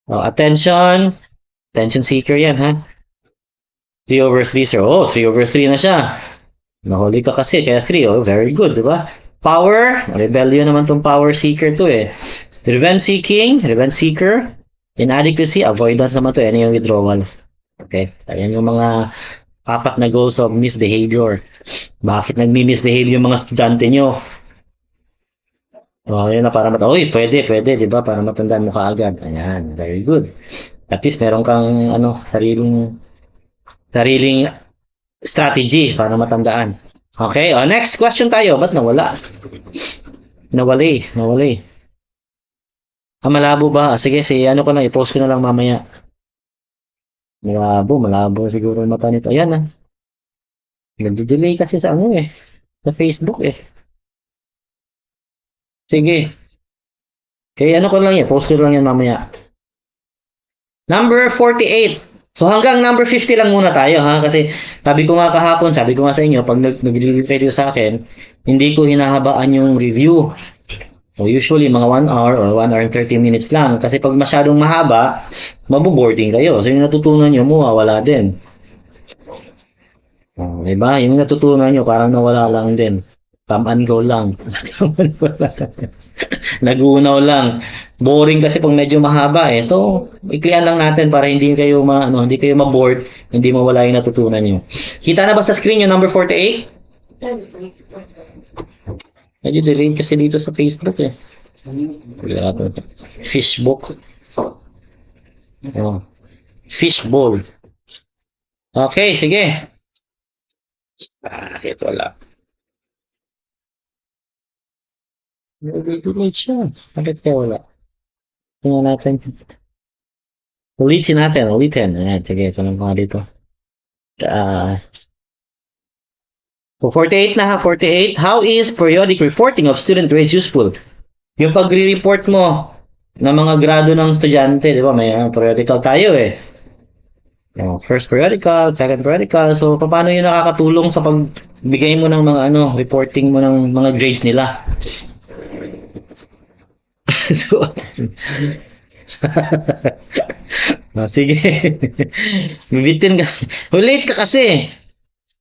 Attention seeker yan, ha? 3/3, sir. 3/3 na siya. Nahuli ka kasi, kaya 3. Very good, diba? Power, rebellion naman tong power seeker to Revenge seeker. Inadequacy, avoidance naman to, yung withdrawal. Okay? Ayan yung mga 4 na goals of misbehavior. Bakit nagmi-misbehave yung mga estudyante nyo? Yun na para pwede, di ba? Para matandaan mo kaagad. Ayan, very good. At least meron kang sariling strategy para matandaan. Okay, next question tayo. Ba't nawala? Nawali. Malabo ba? Sige, i-post ko na lang mamaya. Malabo siguro yung mata nito. Ayan ah. Nagde-delay kasi sa ano eh. Sa Facebook eh. Sige. Kaya ano ko lang yan. Post ko lang yan mamaya. Number 48. So hanggang number 50 lang muna tayo ha. Kasi sabi ko nga kahapon, sabi ko nga sa inyo, pag nag-review kayo sa akin, hindi ko hinahabaan yung review. So usually mga 1 hour or 1 hour and 30 minutes lang. Kasi pag masyadong mahaba, maboboarding kayo. So yung natutunan nyo, mawawala din. Diba? Yung natutunan nyo, parang nawala lang din. Come and go lang. Nagunaw lang. Boring kasi pag medyo mahaba eh. So, iklian lang natin para hindi kayo hindi kayo ma-bored, hindi mawala yung natutunan nyo. Kita na ba sa screen yung number 48? Medyo delayed kasi dito sa Facebook eh. Fishbook. Oh. Fishbowl. Okay, sige. Ito lang. Delayed siya. Bakit kaya wala? Tingnan natin. Ulitin natin. Ayan, sige, ito lang mga dito. So 48 na ha, 48. How is periodic reporting of student grades useful? Yung pagre-report mo ng mga grado ng estudyante, di ba? May periodical tayo eh. First periodical, second periodical. So, paano yun nakakatulong sa pagbigay mo ng mga reporting mo ng mga grades nila? So, sige. Bibitin ka. Late ka kasi.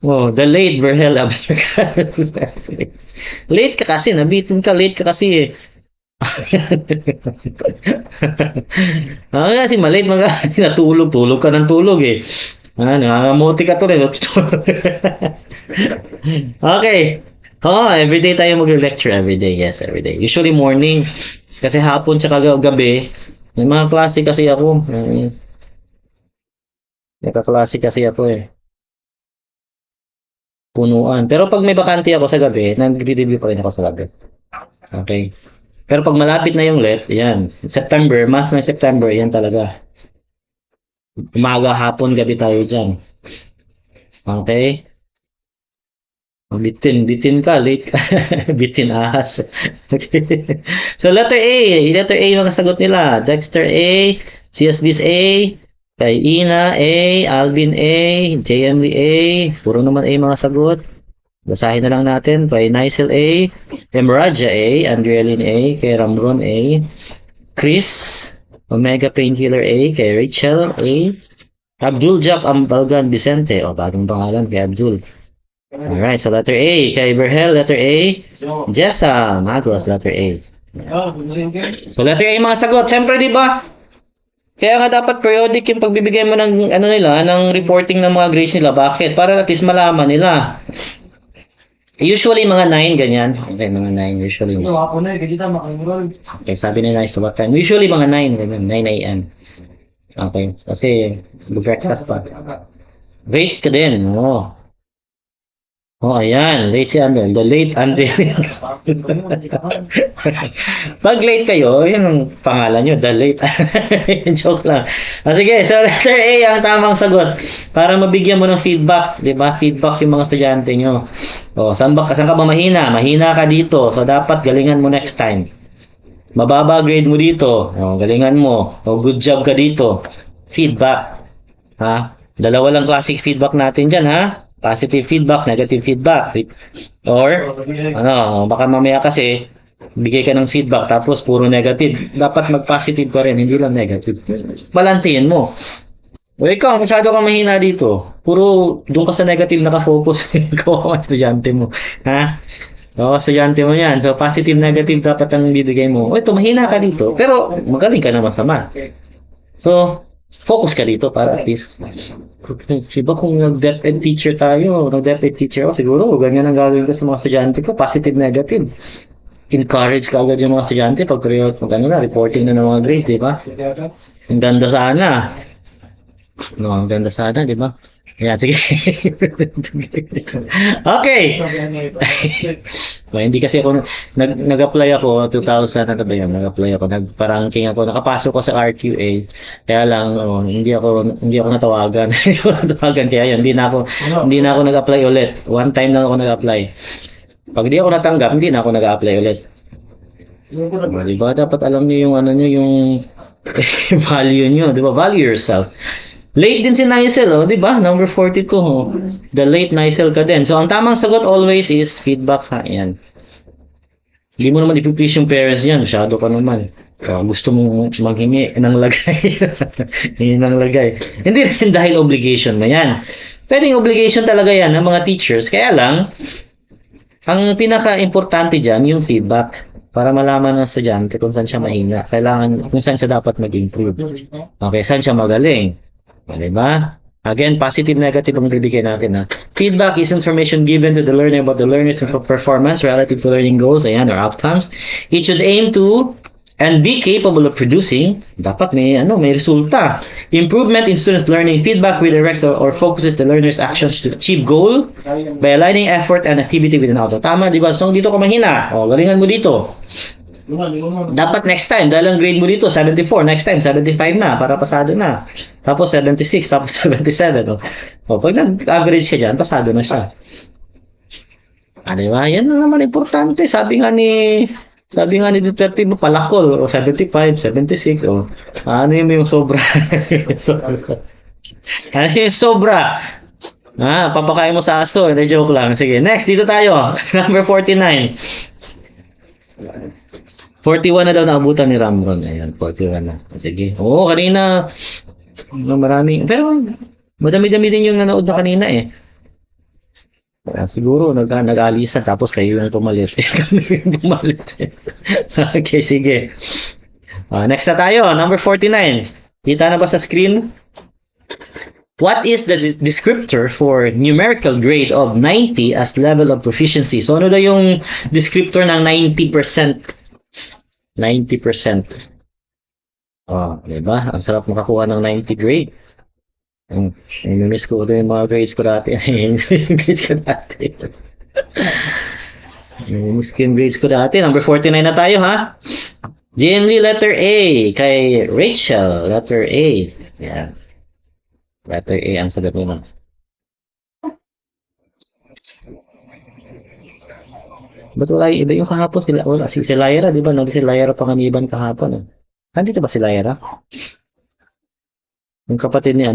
Oh, the late Verhel Abacus. Late ka kasi, nabitin ka, late ka kasi eh. Kasi malate kasi natulog ka ng tulog eh. Nangangamuti ka to rin. Okay. Everyday tayo mag-lecture everyday. Yes, everyday. Usually morning. Kasi hapon tsaka gabi. May mga klase kasi ako. Nakaklase kasi ako eh. Punuan. Pero pag may bakante ako sa gabi, nag-review pa rin ako sa gabi. Okay. Pero pag malapit na yung let, yan. September, month ng September, yan talaga. Umaga, hapon, gabi tayo dyan. Okay. Bitin ka, late ka. Bitin ahas. Okay. So, letter A. Letter A yung mga sagot nila. Dexter A, CSB's A, kay Ina A, Alvin A, JMV A. Puro naman A mga sagot. Basahin na lang natin. Kay Nicel A, Emraja A, Andrealyn A, kay Ramron A, Chris, Omega Painkiller A, kay Rachel A, Abdul Jack Ambalgan Vicente. Bagong pangalan kay Abdul. Alright, so letter A. Kay Verhel, letter A. Jessa Magos, letter A. So letter A mga sagot. Siyempre, di ba? Kaya nga dapat periodic yung pagbibigay mo ng ng reporting ng mga grades nila. Bakit? Para at least malaman nila. Usually mga 9 ganyan. Okay, mga 9 usually. Okay, sabi ni Nice what time? Usually mga 9 ganyan, 9 AM. Okay, kasi breakfast pa. Wait ka din. Ayan. Late si Andel. The late Andel. Pag late kayo, yun ang pangalan nyo. The late. Joke lang. Sige, so letter A ang tamang sagot. Para mabigyan mo ng feedback. Diba? Feedback yung mga estudyante nyo. Saan ka ba mahina? Mahina ka dito. So, dapat galingan mo next time. Mababa grade mo dito. Galingan mo. Good job ka dito. Feedback. Ha? Dalawa lang classic feedback natin dyan, ha? Positive feedback, negative feedback. Or, baka mamaya kasi, bigay ka ng feedback, tapos puro negative. Dapat mag-positive ka rin, hindi lang negative. Balansehin mo. Ikaw, masyado kang mahina dito. Puro, doon ka sa negative nakafocus. Ikaw ang estudyante mo. Ha? Estudyante mo yan. So, positive, negative dapat ang bibigay mo. Ito, mahina ka dito. Pero, magaling ka naman sa math. So, focus ka dito para at least diba kung nag-DepEd teacher tayo, nag-DepEd teacher ako, siguro ganyan ang gagawin ko sa mga estudyante ko, positive, negative. Encourage ka agad yung mga estudyante pag reporting na ng mga grades, di ba? Ang ganda sana. Ang ganda sana, di ba? Ayan, sige. Okay. Hindi kasi ako, nag-apply ako, 2000, ano ba yun, nag-apply ako, nagpa-ranking ako, nakapasok ko sa RQA, kaya lang, hindi ako natawagan. Hindi ako natawagan, kaya yun, hindi na ako nag-apply ulit. One time lang ako nag-apply. Pag di ako natanggap, hindi na ako nag-apply ulit. Di ba? Dapat alam niyo yung, yung value niyo, di ba? Value yourself. Late din si Nicel, oh, di ba? Number 42, oh. The late Nicel ka din. So, ang tamang sagot always is feedback, ha? Yan. Hindi mo naman ipiplease yung parents yan. Masyado ka naman. Gusto mong maghingi ng lagay. Hingi ng lagay. Hindi rin dahil obligation na yan. Pwedeng obligation talaga yan ng mga teachers. Kaya lang, ang pinaka-importante dyan, yung feedback. Para malaman ng estudyante kung saan siya mahina. Kailangan, kung saan siya dapat mag-improve. Okay, saan siya magaling. Diba? Again, positive, negative ang bibigay natin. Ha? Feedback is information given to the learner about the learner's performance relative to learning goals, ayan, or outcomes. It should aim to and be capable of producing, dapat may resulta. Improvement in students' learning. Feedback redirects or focuses the learner's actions to achieve goal by aligning effort and activity with an outcome. Tama, di ba? So, dito ka mahina. Galingan mo dito. Dapat next time, dahil ang grade mo dito, 74. Next time, 75 na, para pasado na. Tapos 76, tapos 77. Pag nag-average ka dyan, pasado na siya. Diba? Yan na naman importante. Sabi nga ni Duterte mo, palakol. 75, 76. Ano yung sobra? Ano yung sobra? Papakain mo sa aso. Hindi, joke lang. Sige, next, dito tayo. Number 49. 41 na daw naabutan ni Ramron. Ayan, 41 na. Sige. Kanina, marami. Pero, madami-dami din yung nanood na kanina eh. Siguro, nag-alisan, tapos kayo yung pumalit. Kami yung pumalit. Okay, sige. Next na tayo, number 49. Kita na ba sa screen? What is the descriptor for numerical grade of 90 as level of proficiency? So, ano daw yung descriptor ng 90%? 90%. Diba? Ang sarap makakuha ng 90 grade. Miss ko ito yung mga grades ko dati. Miss ko yung grades ko dati. Number 49 na tayo, ha? Jamie, letter A. Kay Rachel, letter A. Yan. Letter A ang sagot mo. Ba't wala yung iba yung kahapon? Si Lyra, di ba? Si Lyra Panganiban kahapon. Nandito ba si Lyra? Yung kapatid ni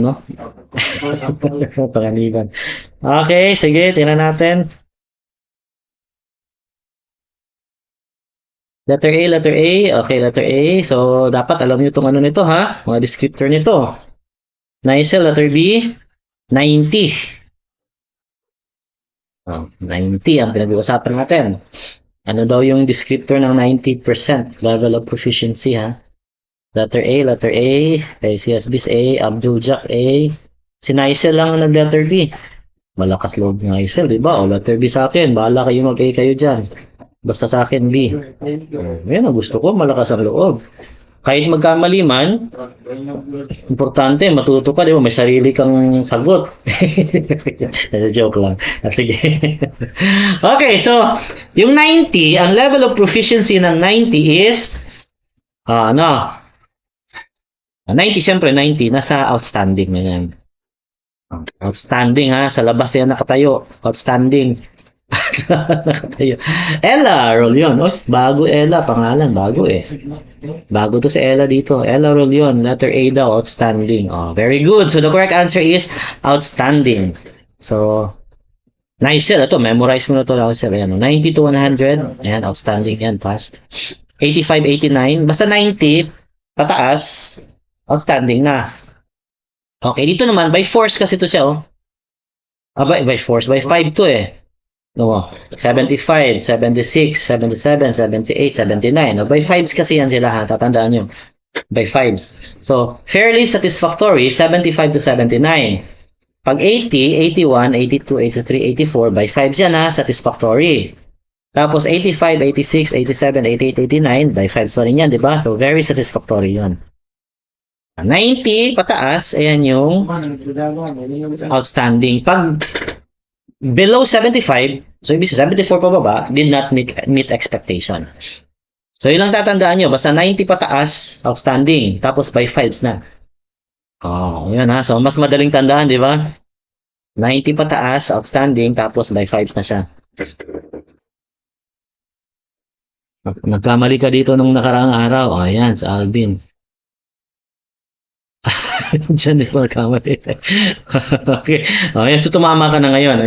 Panganiban. Okay, sige, tingnan natin. Letter A, letter A. Okay, letter A. So, dapat alam nyo itong nito, ha? Mga descriptor nito. Nicel, letter B. 90. 90 ang pinag-uusapan natin. Ano daw yung descriptor ng 90% level of proficiency, ha? Letter A, letter A. Okay, si Asbis A, Abdul Jack A. Si Nicel lang nag-letter B. Malakas loob ng Nicel, di ba? Letter B sa akin. Bahala kayo mag-A kayo dyan. Basta sa akin B. Yan, gusto ko. Malakas ang loob. Kahit magkamali man, importante, matuto ka, di ba? May sarili kang sagot. Joke lang. Sige. Okay, so, yung 90, ang level of proficiency ng 90 is, 90, syempre, 90, nasa outstanding na yan. Outstanding, ha? Sa labas yan nakatayo. Outstanding. Nakatayo. Ella Rolion. Bago Ella, pangalan. Bago eh. Bago to si Ella dito. Ella Rolion. Letter A daw. Outstanding. Very good. So, the correct answer is outstanding. So, Nicel. Ito, memorize mo na ito. Ayan, 90 to 100. Ayan, outstanding yan. Past. 85, 89. Basta 90, pataas, outstanding na. Okay, dito naman, by force kasi ito siya, by force. By 5 to eh. 75, 76, 77, 78, 79. By 5s kasi yan sila, ha? Tatandaan nyo. By 5s. So, fairly satisfactory, 75 to 79. Pag 80, 81, 82, 83, 84, by 5s yan, ha? Satisfactory. Tapos 85, 86, 87, 88, 89, by 5s pa rin yan, di ba? So, very satisfactory yun. 90 pataas, ayan yung outstanding. Pag below 75, so ibig sabihin 74 pababa, did not meet expectation. So yun lang tatandaan nyo, basta 90 pataas, outstanding, tapos by 5s na. Oh, yun ha. So mas madaling tandaan, di ba? 90 pataas, outstanding, tapos by 5s na siya. Nagkamali ka dito nung nakaraang araw. Oh, ayan, sa Alvin. Diyan din magkamali. Okay. Oh, ayan, so tumama ka na ngayon.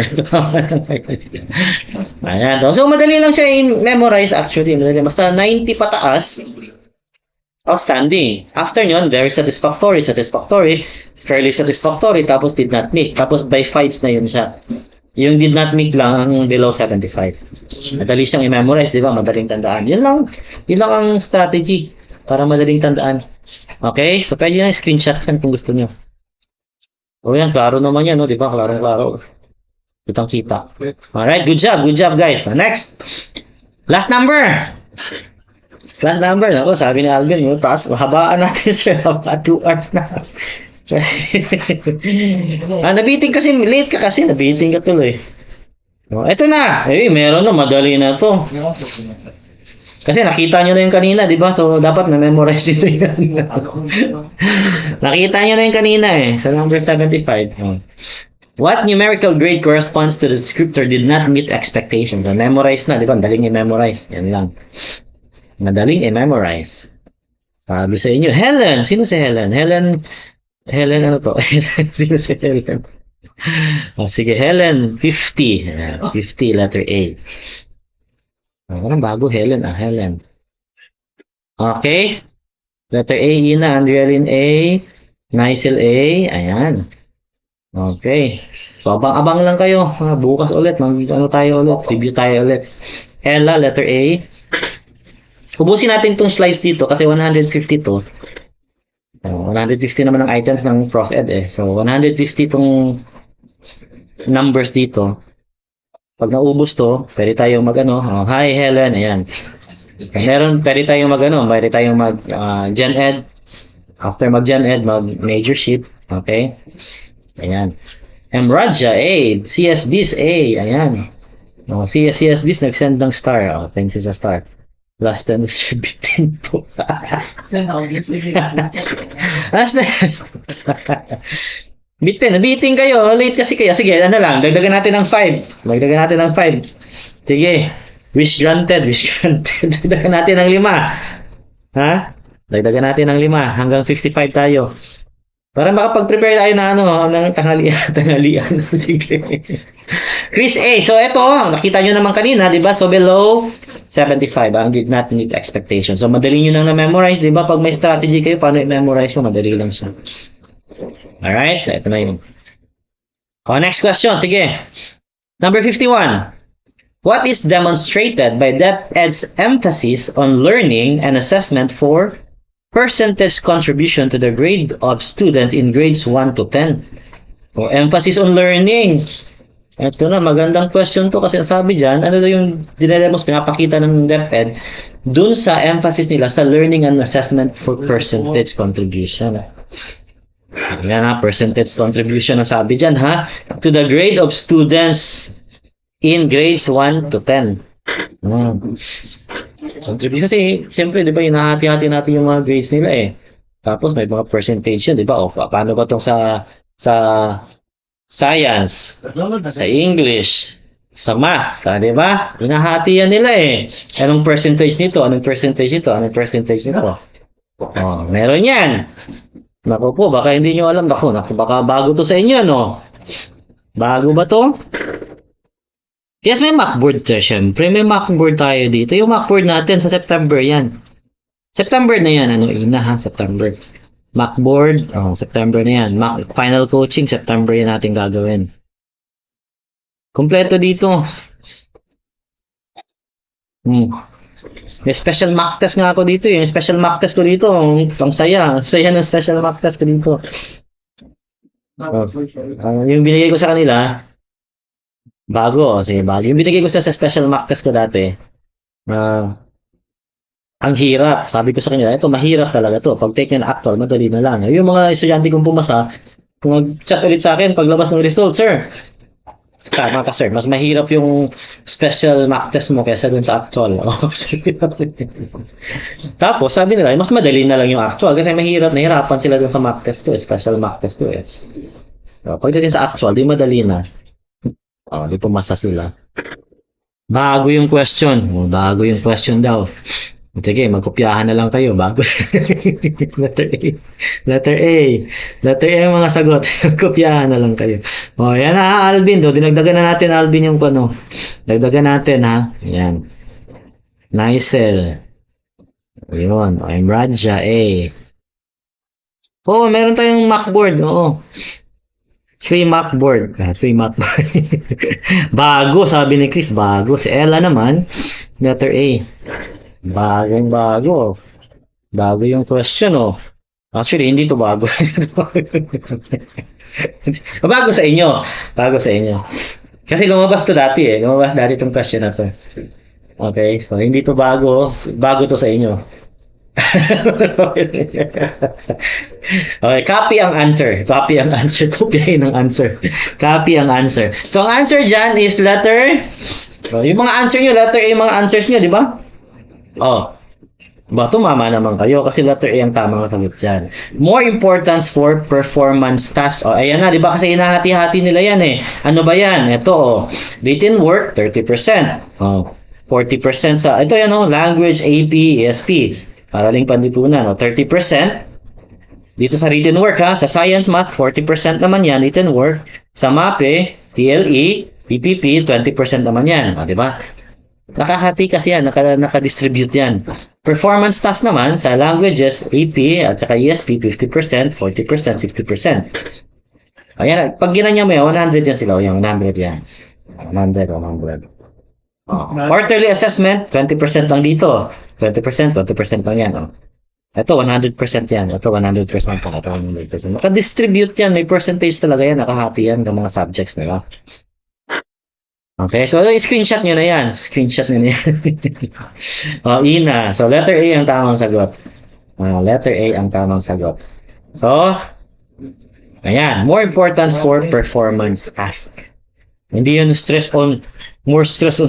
Ayan. So madali lang siya i-memorize actually. Madali. Basta 90 pataas, outstanding. After nyon, very satisfactory, satisfactory, fairly satisfactory, tapos did not meet. Tapos by 5s na yun siya. Yung did not meet lang ang below 75. Madali siyang i-memorize, di ba? Madaling tandaan. Yun lang ang strategy para madaling tandaan. Okay? So, pwede na screenshot yan kung gusto nyo. O yan, klaro naman yan, no? Di ba? Klaro. Kitang-kita. Alright, good job guys. Next. Last number. Ako, sabi ni Alvin, yung taas, mahabaan natin siya. 2 hours na. Nabiting kasi, late ka kasi, nabiting ka tuloy. Oh, eto na. Meron na, madali na to. Kasi nakita nyo na yung kanina, di ba? So, dapat na-memorize ito yan. Nakita nyo na yung kanina sa number 75. What numerical grade corresponds to the descriptor did not meet expectations? So, memorize na, di ba? Daling i-memorize. Yan lang. Madaling i-memorize. Sabi sa inyo, Helen. Sino si Helen? Helen ano to? Sino si Helen? Sige, Helen, 50. 50, letter A. Parang bago, Helen. Helen. Okay. Letter A, Ina, Andrielin A, Nicel A. Ayan. Okay. So, abang-abang lang kayo. Bukas ulit. Review tayo ulit. Ella, letter A. Ubusin natin itong slides dito kasi 152. 150 naman ang items ng Prof. Ed So, 150 itong numbers dito. Pag naubos to, pwede tayong hi Helen, ayan. Pwede tayong mag Gen Ed. After mag Gen Ed, mag Major Sheet. Okay? Ayan. Raja, A. CSBs, A. Ayan. CSBs nag-send ng star. Thank you sa star. Last time bitin po. Bitin kayo. Late kasi kayo. Sige, dagdagan natin ng 5. Sige. Wish granted. Dagdagan natin ng 5. Ha? Dagdagan natin ng 5. Hanggang 55 tayo. Para makapag-prepare tayo ng tanghalian. Sige. Chris A. So, ito. Nakita nyo naman kanina, di ba? So, below 75. Did not meet expectation. So, madali nyo nang na-memorize, di ba? Pag may strategy kayo, paano i-memorize mo? Madali lang siya. Alright? So, ito na yun. Next question. Sige. Number 51. What is demonstrated by DepEd's emphasis on learning and assessment for percentage contribution to the grade of students in grades 1 to 10? Emphasis on learning. Ito na, magandang question to kasi sabi dyan, ano yung dinedemos, pinapakita ng DepEd dun sa emphasis nila sa learning and assessment for percentage contribution. Yan percentage contribution ang sabi dyan to the grade of students in grades 1 to 10. Contribution kasi, siyempre, di ba, hinahati-hati natin yung mga grades nila Tapos may mga percentage yun, di ba? Paano ba itong sa science, sa English, sa math, di ba? Hinahati yan nila Anong percentage nito? Anong percentage nito? Meron yan. Naku po, baka hindi nyo alam. Naku, baka bago to sa inyo, no? Bago ba to? Yes, may Macboard syempre. May Macboard tayo dito. Yung Macboard natin sa September yan. September na yan. September. Macboard, September na yan. Final coaching, September yan natin gagawin. Kompleto dito. May special mock test nga ako dito. Yung special mock test ko dito. Ang saya. Ang saya ng special mock test ko dito. Yung binigay ko sa kanila, bago. Sige, bago. Yung binigay ko sa special mock test ko dati, Ang hirap. Sabi ko sa kanila, ito mahirap talaga to. Pag take ng actual, madali na lang. Yung mga estudyante kong pumasa, kung mag-chat ulit sa akin paglabas ng result, sir, tama ka sir, mas mahirap yung special mock test mo kaysa dun sa actual. Tapos sabi nila, mas madali na lang yung actual kasi mahirap, nahirapan sila dun sa mock test to, special mock test to eh. So, pagdating sa actual, di madali na. Di pumasa sila. Bago yung question. Bago yung question daw. Sige, magkopyahan na lang kayo bago. Letter A. Letter A. Letter A ang mga sagot. Kopyahan na lang kayo. Yan na Alvin. Dinagdagan na natin Alvin yung ano. Dagdagan natin ha. Yan. Nicel. Yun. I'm Raja A. Meron tayong Macboard. Oo. Free Macboard. Free Macboard. Bago, sabi ni Chris. Bago. Si Ella naman. Letter A. Bago. Bago yung question, oh. Actually, hindi to bago. Bago sa inyo. Bago sa inyo. Kasi lumabas to dati eh. Lumabas dati itong question na to. Okay, so hindi to bago. Bago to sa inyo. Okay, copy ang answer. Copy ang answer. Kopyahin ang answer. Copy ang answer. So, ang answer dyan is letter... yung mga answer nyo, letter A yung mga answers nyo, di ba? Tumama naman kayo kasi letter A ang tamang sagot dyan. More importance for performance task. Ayan na, di ba? Kasi inahati-hati nila yan eh. Ano ba yan? Ito, written work, 30%. 40% sa, ito yan language, AP, ESP. Paraling panlipunan, 30%. Dito sa written work sa science, math, 40% naman yan, written work. Sa MAPE, TLE, PPP, 20% naman yan. Di ba? Nakahati kasi yan, naka-distribute yan. Performance task naman sa languages, AP at saka ESP, 50%, 40%, 60%. Ayan, pag ginanya mo yan, 100 yan sila. Yan, 100 yan. 100. Quarterly assessment, 20% lang dito. 20% lang yan. Ito, 100% yan. Ito, 100% pa. Ito, 100%. Naka-distribute yan. May percentage talaga yan. Nakahati yan ng mga subjects nila. Okay, so screenshot nyo na yan. Screenshot nyo na yan. Ina. So, letter A ang tamang sagot. Letter A ang tamang sagot. So, ayan. More importance for performance task. Hindi yun more stress on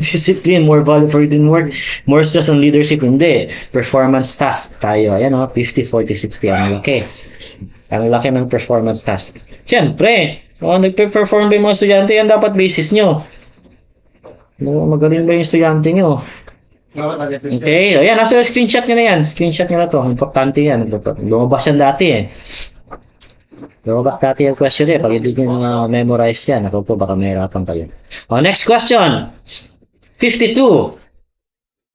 discipline, more value for written work, more stress on leadership. Hindi. Performance task tayo. Ayan 50, 40, 60. Ang laki. Ang laki ng performance task. Siyempre, kung nagpe-perform ba yung mga estudyante, yan dapat basis nyo. Magaling ba yung estudyante nyo? Okay, ayan, nasa screenshot nyo na yan. Screenshot nyo na to. Importante yan. Lumabas yan dati eh. Lumabas dati yung question eh. Pag hindi nyo memorize yan, ako po baka mahirapan kayo. Next question. 52.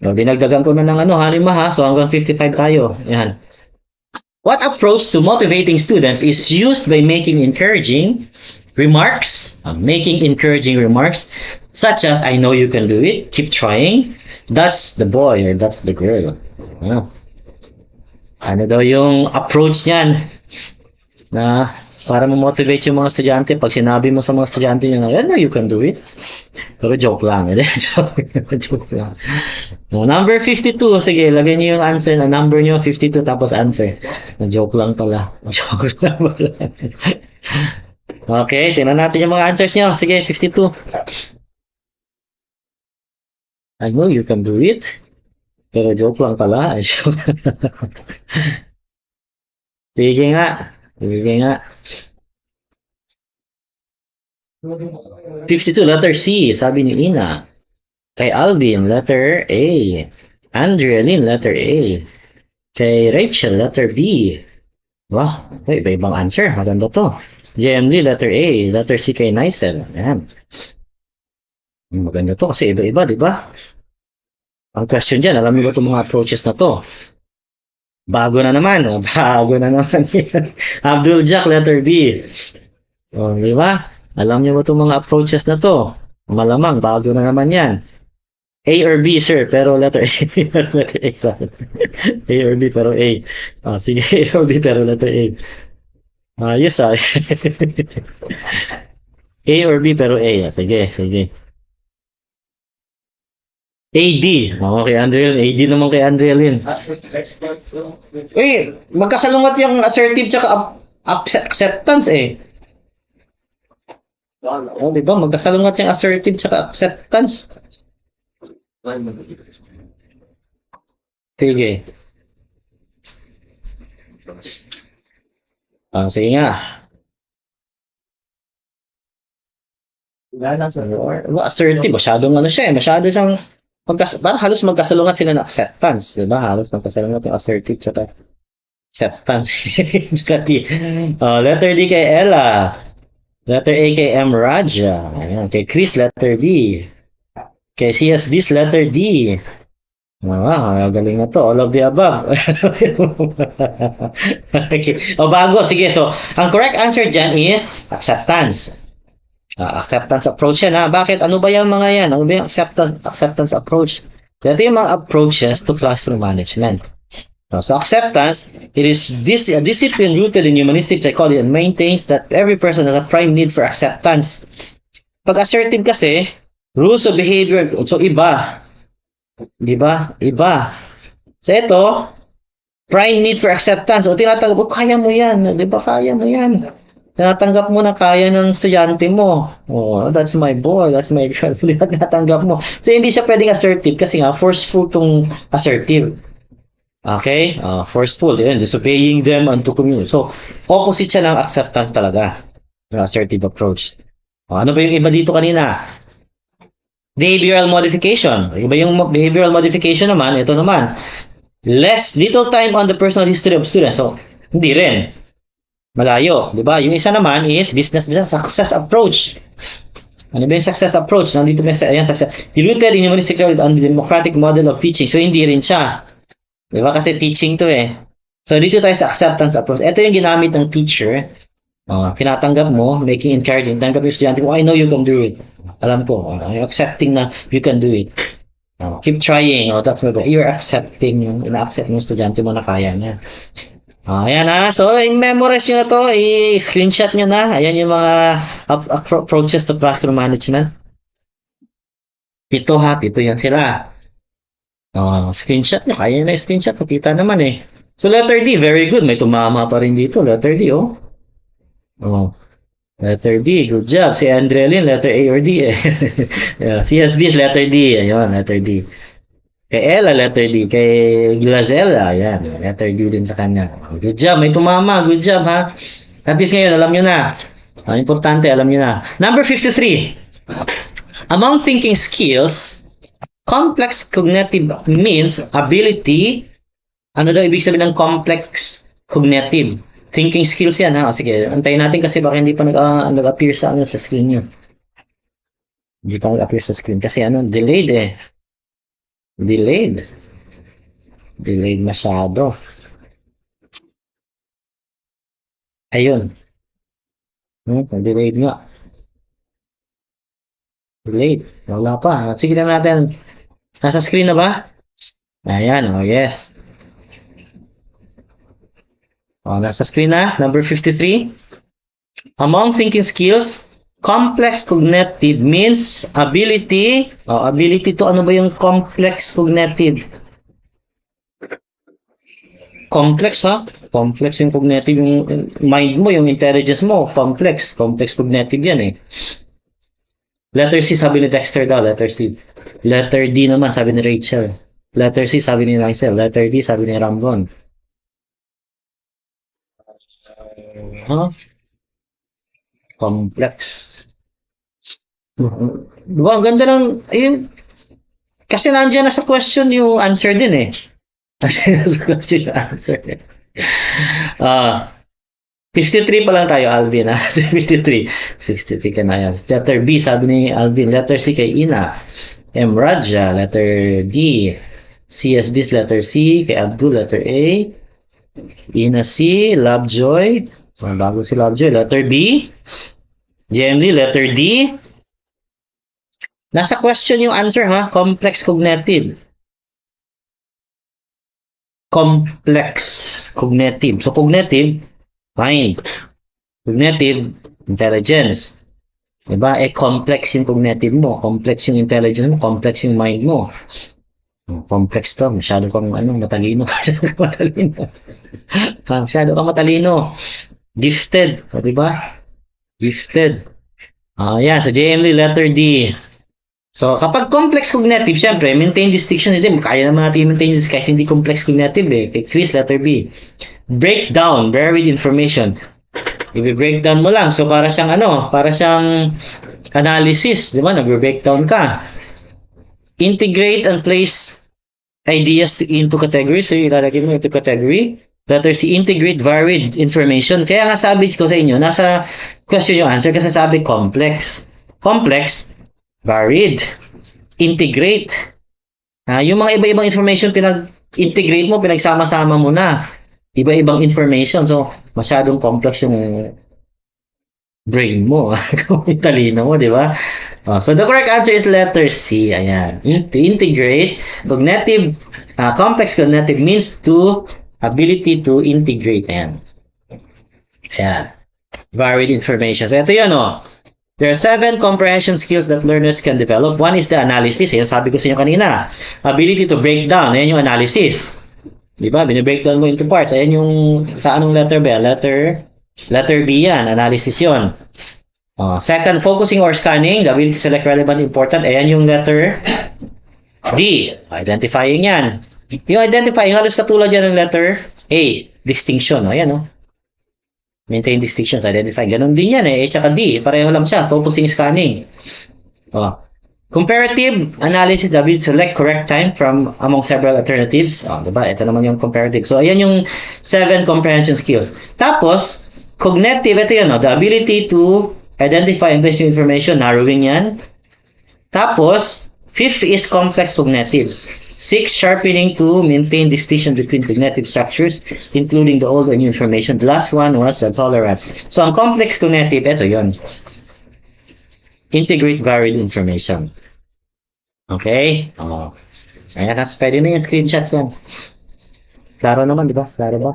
Dinagdagan ko na ng 5 so hanggang 55 tayo. Yan. What approach to motivating students is used by making encouraging remarks, such as, I know you can do it, keep trying, that's the boy or that's the girl. Ano daw yung approach niyan na para ma-motivate yung mga estudyante pag sinabi mo sa mga estudyante nyo I know you can do it. Pero joke lang. Joke lang. Number 52. Sige, lagay niyo yung answer na number niyo 52 tapos answer. Joke lang pala. Joke lang pala. Okay, tingnan natin yung mga answers niyo. Sige, 52. I know you can do it. Pero joke lang pala. Sige nga. 52, letter C, sabi ni Ina. Kay Alvin, letter A. Andrea-Lynn, letter A. Kay Rachel, letter B. Wow, iba-ibang answer. Maganda to. JMD, letter A. Letter C kay Nicel. Ayan. Maganda to kasi iba-iba, di ba? Ang question dyan, alam niyo ba itong mga approaches na to? Bago na naman. Abdul Jack, letter B. Di ba? Alam niyo ba itong mga approaches na to? Malamang, bago na naman yan. A or B, sir, pero letter A. Letter A, sorry. A or B, pero A. Sige, A or B, pero letter A. Yes, A or B, pero A. Sige. AD. Oo, kay Andrea Lynn. AD naman kay Andrea Lynn. Uy, magkasalungat yung assertive tsaka acceptance eh. Oh, di ba? Magkasalungat yung assertive tsaka acceptance. Sige. Sige nga. Assertive, masyadong ano siya eh. Masyado siyang parang halos magkasalungat sila ng acceptance. Di ba? Halos magkasalungat yung assertive tsaka acceptance. Tsaka T. Letter D kay Ella. Letter A kay M. Raja. Ayan. Kay Chris, letter D. Kay CSB's letter D. Galing na to. All of the above. Okay. Bago. Sige. So, ang correct answer dyan is acceptance. Acceptance approach yan. Bakit? Ano ba yung mga yan? Ano ba yung acceptance approach? Ito yung mga approaches to classroom management. So, acceptance, it is a discipline rooted in humanistic psychology and maintains that every person has a prime need for acceptance. Pag assertive kasi, rules of behavior, so iba. Di ba? Iba. So, ito, prime need for acceptance. O tinatanggap mo, kaya mo yan. Di ba? Kaya mo yan. Tinatanggap mo na kaya ng estudyante mo. Oh, that's my boy, that's my girl. Di ba tinatanggap mo? So, hindi siya pwedeng assertive kasi nga, forceful tong assertive. Okay? Forceful. Yun, disobeying them unto community. So, opposite siya ng acceptance talaga. Yung assertive approach. Ano ba yung iba dito kanina? Behavioral modification. Iba yung behavioral modification naman. Ito naman. Little time on the personal history of students. So, hindi rin. Malayo. Diba? Yung isa naman is business success approach. Ano ba yung success approach? Nandito ba ayan, success. Diluted in humanistic and democratic model of teaching. So, hindi rin siya. Diba? Kasi teaching to eh. So, dito tayo sa acceptance approach. Ito yung ginamit ng teacher. Tinatanggap mo, making encouraging. Tanggap yung estudyante ko, I know you can do it. Alam ko. Accepting na you can do it. Keep trying. That's what you're accepting. Ina-accept yung estudyante mo na kaya niya. Ayan ha. So, i-memorize nyo na to. I-screenshot nyo na. Ayan yung mga approaches to classroom management. Pito yan sila. Screenshot nyo. Kaya na screenshot. Kita naman eh. So, letter D. Very good. May tumama pa rin dito. Letter D, letter D. Good job. Si Andrelin, letter A or D eh. Yeah, CSB is letter D. Ayun, letter D. Kay Ella, letter D. Kay Glazella, ayan. Letter D din sa kanya. Good job. May tumama. Good job, ha? At least ngayon, alam nyo na. Importante, alam nyo na. Number 53. Among thinking skills, complex cognitive means ability. Ano daw ibig sabihin ng complex cognitive? Thinking skills yan, ha? Sige, antayin natin kasi baka hindi pa nag-appear sa screen nyo. Hindi pa nag-appear sa screen. Kasi delayed eh. Delayed masyado. Ayun. Delayed nga. Delayed. Wala pa. Sige lang natin. Nasa screen na ba? Ayan, yes. Nasa screen na. Number 53. Among thinking skills, complex cognitive means ability. Ability to ano ba yung complex cognitive? Complex, ha? Complex yung cognitive, yung mind mo, yung intelligence mo, complex. Complex cognitive yan eh. Letter C sabi ni Dexter daw, letter C. Letter D naman sabi ni Rachel. Letter C sabi ni Lysel. Letter D sabi ni Ramon. Complex. Diba, ang ganda ng, kasi nandiyan na sa question yung answer din eh. Kasi nasa question yung answer. 53 pa lang tayo, Alvin. 53. 63 ka na yan. Letter B, sabi ni Alvin. Letter C kay Ina. M. Raja. Letter D. CSB's letter C. Kay Abdul, letter A. Ina C. Lovejoy. Bago si Lovejoy. Letter B. JMD, letter D. Nasa question yung answer, ha? Complex cognitive. Complex cognitive. So, cognitive, mind. Cognitive, intelligence. Diba? Complex yung cognitive mo, complex yung intelligence mo, complex yung mind mo. Complex to, masyado kang matalino. Masyado kang matalino. Masyado kang matalino. Gifted, diba? Gifted. Yan, sa JMD, letter D. So, kapag complex cognitive, syempre, maintain distinction, hindi, kaya naman natin maintain this kahit hindi complex cognitive eh. Kay Chris, letter B. Breakdown, varied information. I-breakdown mo lang. So, para siyang analysis, di ba? Nag-breakdown ka. Integrate and place ideas into categories. So, ilalagay mo into category. Letter C, integrate varied information. Kaya nga sabi ko sa inyo, nasa question yung answer kasi sabi complex. Complex, varied, integrate. Yung mga iba-ibang information pinag-integrate mo, pinagsama-sama mo na. Iba-ibang information. So, masyadong complex yung brain mo. Yung talino mo, di ba? So, the correct answer is letter C. Ayan. To integrate, cognitive, complex cognitive means to ability to integrate. Ayan. Ayan. Varied information. So, ito yun, There are 7 comprehension skills that learners can develop. One is the analysis. Ayan, sabi ko sa inyo kanina. Ability to break down. Ayan yung analysis. Diba? Binibreakdown mo into parts. Ayan yung, sa anong letter ba? Letter B yan. Analysis yun. Second, focusing or scanning. The ability to select relevant, important. Ayan yung letter D. Identifying yan. Yung identifying, halos katulad yan ng letter A. Distinction. Ayan, Maintain distinctions, identify. Ganon din yan A tsaka D. Pareho lang siya. Focusing, scanning. Comparative analysis, the ability to select correct time from among several alternatives. Diba? Ito naman yung comparative. So, ayan yung 7 comprehension skills. Tapos, cognitive, ito yun, the ability to identify and place new information. Narrowing yan. Tapos, 5th is complex cognitive. 6, sharpening to maintain distinction between cognitive structures, including the old and new information. The last one was the tolerance. So, ang complex cognitive, ito yun. Integrate varied information. Okay? Ayan, pwede na yung screenshots yan. Klaro naman, di ba? Klaro ba?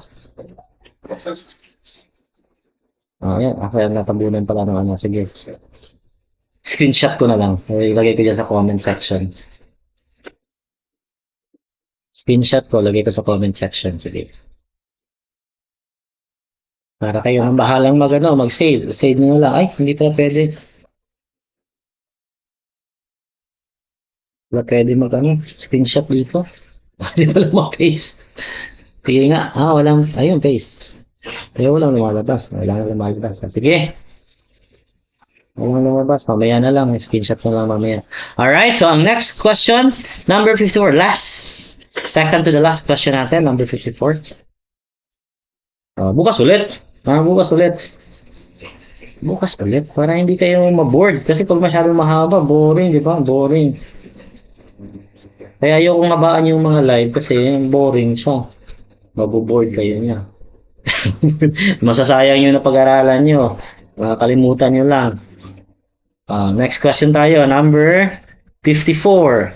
Ayan. Ako yung natabunan pala ng Sige. Screenshot ko na lang. Ilagay ko dyan sa comment section. Screenshot ko, lagay ko sa comment section. Sige. Para kayo ang bahalang mag-save. Save nyo lang. Ay, hindi pa pwede. Wala pwede screenshot dito. Hindi pala paste. Sige nga. Walang, ayun, paste. Kaya walang lumalabas. Sige. Walang lumabas. Mamaya na lang. Screenshot na lang mamaya. Alright, so ang next question, number 54. Second to the last question natin, number 54. Bukas ulit. Bukas ulit. Para hindi kayo ma-bored. Kasi pag masyadong mahaba, boring, di ba? Boring. Kaya ayokong habaan yung mga live kasi boring siya. Maboboard kayo niya. Masasayang yung napag-aralan nyo. Makakalimutan nyo lang. Next question tayo. Number 54.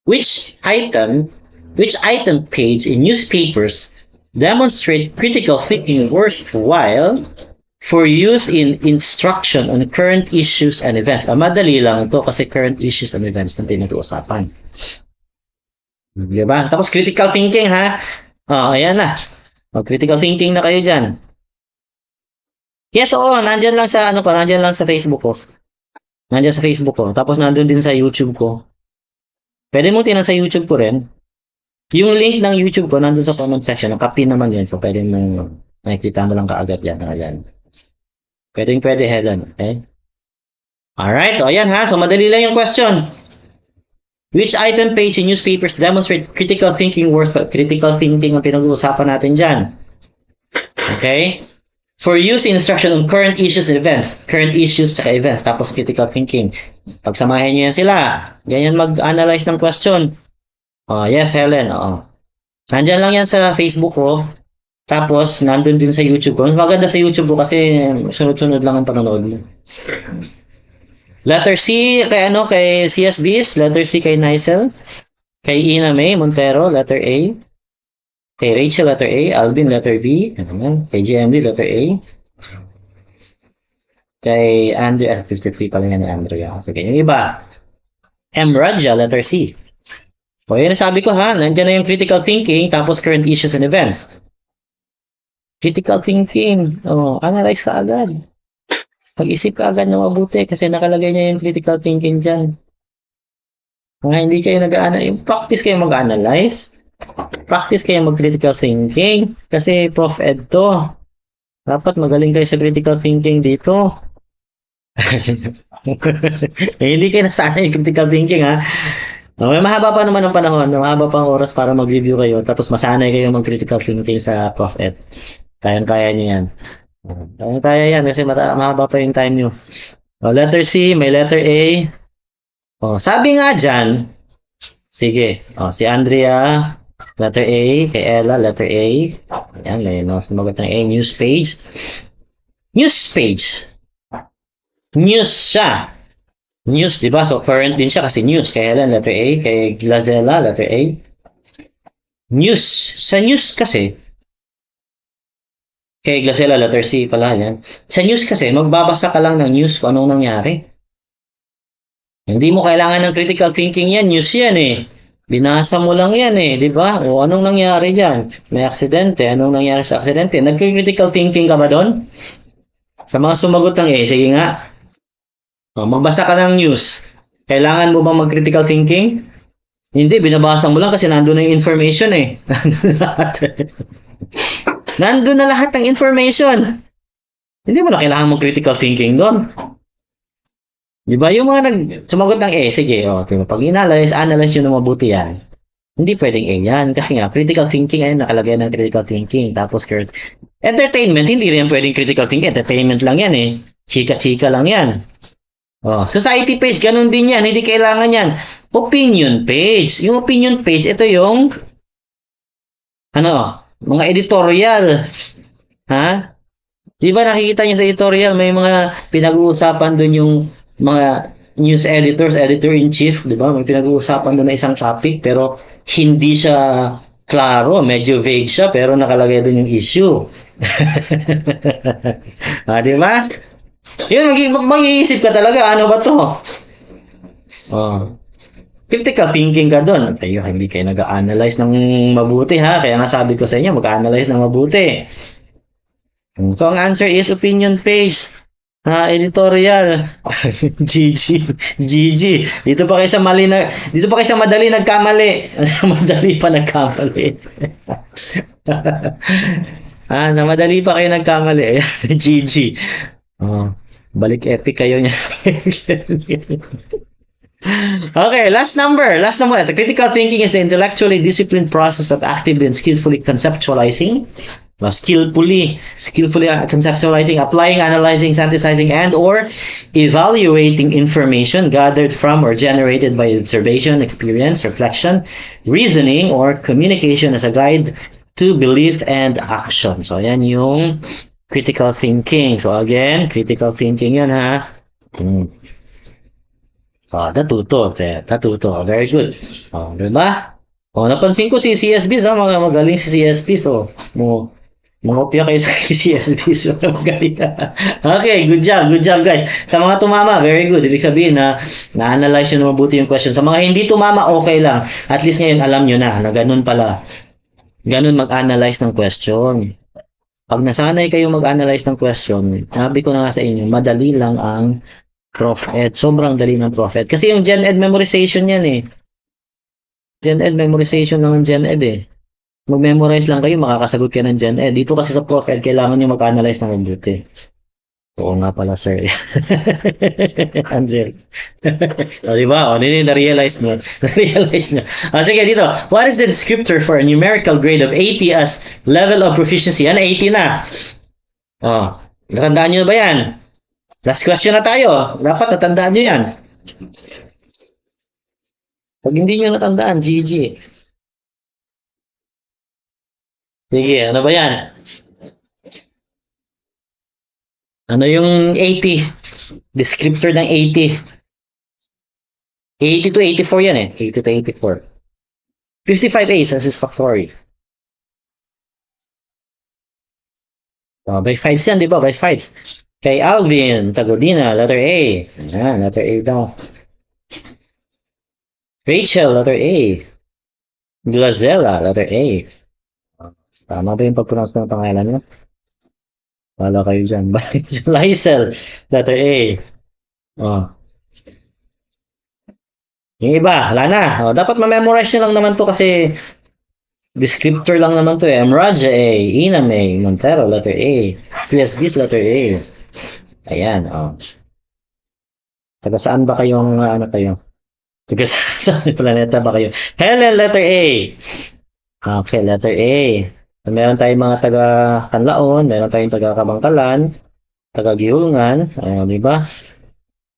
Which item page in newspapers demonstrate critical thinking worthwhile for use in instruction on current issues and events? Madali lang ito kasi current issues and events na pinag-uusapan. Diba? Tapos critical thinking, ha? Ayan na. Critical thinking na kayo dyan. Yes, nandyan lang sa Facebook ko. Nandyan sa Facebook ko. Tapos nandun din sa YouTube ko. Pwede mo tinan sa YouTube ko rin. Yung link ng YouTube ko nandun sa comment section. Nakapin naman yun. So, pwede mo makikita mo lang kaagad yan. Ayan. Pwede headan. Okay? Alright. Ayan ha. So, madali lang yung question. Which item page in newspapers demonstrate critical thinking worthwhile? Critical thinking ang pinag-uusapan natin dyan. Okay? For use in instruction on current issues and events. Current issues tsaka events. Tapos critical thinking. Pagsamahin nyo yan sila. Ganyan mag-analyze ng question. Yes, Helen. Nandyan lang yan sa Facebook ko. Tapos, nandun din sa YouTube ko. Maganda sa YouTube ko kasi sunod-sunod lang ang panonood mo. Letter C kay CSBs. Letter C kay Nicel. Kay Ina May Montero. Letter A. Kay Rachel, letter A. Alvin, letter B. Ano naman? Kay JMD, letter A. Kay Andrea, 53 pala nga ni Andrea. Sige, yung iba. M. Raja, letter C. O, yun ang sabi ko ha. Nandiyan na yung critical thinking, tapos current issues and events. Critical thinking. O, analyze ka agad. Pag-isip ka agad na mabuti kasi nakalagay niya yung critical thinking dyan. Mga hindi kayo nag-analyze. Practice kayo mag-analyze. Practice kayo mag-critical thinking. Kasi Prof. Ed to. Dapat magaling kayo sa critical thinking dito. Hindi kayo nasanay yung critical thinking ha. May mahaba pa naman ang panahon. Mahaba pa ang oras para mag-review kayo. Tapos masanay kayo mag-critical thinking sa Prof. Ed. Kayang-kaya nyo yan. Kaya yan kasi mahaba pa yung time nyo. O, letter C, may letter A. O, sabi nga dyan, sige, o, si Andrea, letter A, kay Ella, letter A. Ayan, no, sumagot ng A, news page. News page. News siya. News, di ba? So, current din siya kasi news. Kay Ella, letter A. Kay Glazella, letter A. News. Sa news kasi, kay Glacela, letter C pala yan. Sa news kasi, magbabasa ka lang ng news kung anong nangyari. Hindi mo kailangan ng critical thinking yan. News yan eh. Binasa mo lang yan eh. Di ba? O anong nangyari dyan? May aksidente. Anong nangyari sa aksidente? Nag-critical thinking ka ba doon? Sa mga sumagot ng A, sige nga. O, magbasa ka ng news. Kailangan mo bang mag-critical thinking? Hindi, binabasa mo lang kasi nandun na yung information eh. Nandun na lahat ng information. Hindi mo na kailangan mong critical thinking doon. Di ba? Yung mga sumagot ng A, sige, pag analyze nyo na mabuti yan. Hindi pwedeng A yan. Kasi nga, critical thinking ayun, nakalagay ng critical thinking. Tapos, entertainment, hindi rin pwedeng critical thinking. Entertainment lang yan eh. Chika-chika lang yan. Society page, ganun din yan. Hindi kailangan yan. Opinion page. Yung opinion page, ito yung mga editorial. Ha? Di ba nakikita niyo sa editorial, may mga pinag-uusapan doon yung mga news editors, editor-in-chief, di ba? May pinag-uusapan doon na isang topic, pero hindi siya klaro, medyo vague siya, pero nakalagay doon yung issue. Di ba? Yun, mag-iisip ka talaga, ano ba to? Critical thinking ka doon. Tayo, hindi kayo nag-analyze ng mabuti ha. Kaya nga sabi ko sa inyo, mag-analyze ng mabuti. So, ang answer is opinion page. Editorial. GG. Dito pa kayo sa madali nagkamali. Madali pa nagkamali. Sa madali pa kayo nagkamali. GG. Balik epic kayo niya. Okay, last number. The critical thinking is the intellectually disciplined process of actively and skillfully conceptualizing, conceptualizing, applying, analyzing, synthesizing, and or evaluating information gathered from or generated by observation, experience, reflection, reasoning, or communication as a guide to belief and action. So, ayan yung critical thinking. So, again, critical thinking yan ha. Natuto. Very good. Diba? Napansin ko si CSB, magaling si CSB. So, mangopya kayo sa CSB. So, magaling. Okay, good job guys. Sa mga tumama, very good. Ibig sabihin na-analyze nyo na mabuti yung question. Sa mga hindi tumama, okay lang. At least ngayon, alam nyo na ganun pala. Ganun mag-analyze ng question. Pag nasanay kayo mag-analyze ng question, sabi ko na nga sa inyo, madali lang ang Prof. Ed. Sobrang dali ng Prof. Ed. Kasi yung Gen Ed memorization yan eh. Gen Ed memorization lang ng Gen Ed eh. Mag-memorize lang kayo, makakasagot kayo ng Gen Ed. Dito kasi sa Prof. Ed, kailangan nyo mag-analyze ng mabuti. Oo nga pala, sir. Andrew. Diba? Na-realize nyo. Sige, dito. What is the descriptor for a numerical grade of 80 as level of proficiency? 80 na. Natandaan nyo ba yan? Last question na tayo. Dapat natandaan nyo yan. Pag hindi nyo natandaan, GG. Sige, ano ba yan? Ano yung 80? Descriptor ng 80. 80 to 84 yan eh. 80 to 84. 55A satisfactory. By 5s yan, di ba? By 5s. Kay Alvin Tagodina, letter A. Ayan, letter A daw. Rachel, letter A. Glazella, letter A. Tama ba yung pag-pronounce ng pangalan niyo? Wala kayo dyan. Lysel, letter A. Oh. Yung iba, wala na. Oh, dapat ma-memorize nyo lang naman to kasi descriptor lang naman to eh. Amraja A. Inam A. Montero, letter A. CSB's letter A. Ayan, oh. Taga saan ba kayong, ano kayo? Taga saan planeta ba kayo? Helen, letter A. Okay, letter A. Meron tayong mga taga Kanlaon, meron tayong taga Kabangkalan, taga Giulngan, di ba?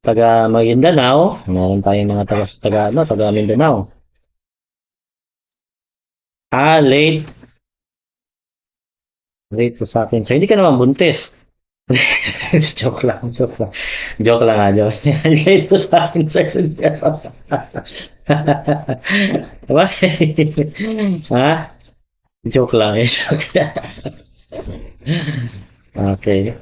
Taga Maguindanao, meron tayong mga taga Mindanao. Late. Late po sa akin. So, hindi ka naman buntis. Joke lang, joke lang. Joke lang joke. Late po sa akin, sir. Bakit? Ha? Joke lang, joke. Okay.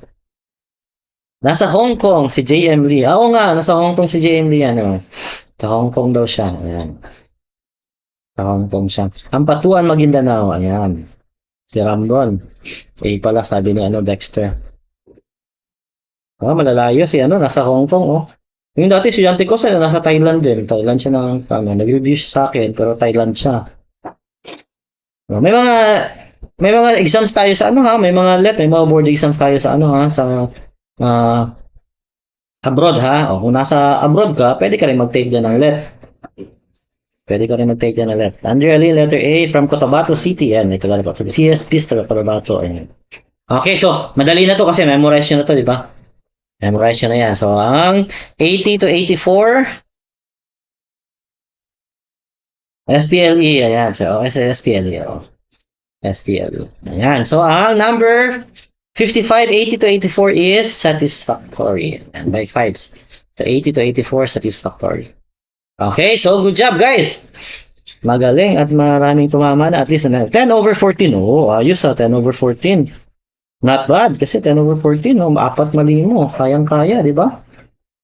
Nasa Hong Kong si JM Lee. Oo nga, nasa Hong Kong si JM Lee ano. Sa Hong Kong daw siya. Ayan. Sa Hong Kong siya. Ampatuan Maguindanao. Ayan. Si Ramdon. Pala sabi ni Dexter. Malalayo si nasa Hong Kong Yung dati si Yante ko nasa Thailand din. Thailand siya nag-review siya sa akin pero Thailand siya. May mga exams tayo sa may mga board exams tayo sa sa abroad kung nasa abroad ka, pwede ka rin mag-take dyan ng LET. Pwede ka rin mag-take dyan ng LET. Andrea Lee, letter A, from Cotabato City. Yan, may tagalog pa. CSP's taga Cotabato. Ayan. Okay, so, madali na to kasi memorize nyo na to, di ba? Memorize nyo na yan. So, ang 80 to 84, SPLE, ayan. So, SPLE. SPLE. Ayan. So, ang number 55, 80 to 84 is satisfactory. And by 5s. So, 80 to 84, satisfactory. Okay, so good job, guys. Magaling at maraming tumama na. At least 10 over 14. Ayos 10 over 14. Not bad kasi 10 over 14. Apat mali mo. Kayang-kaya, di ba?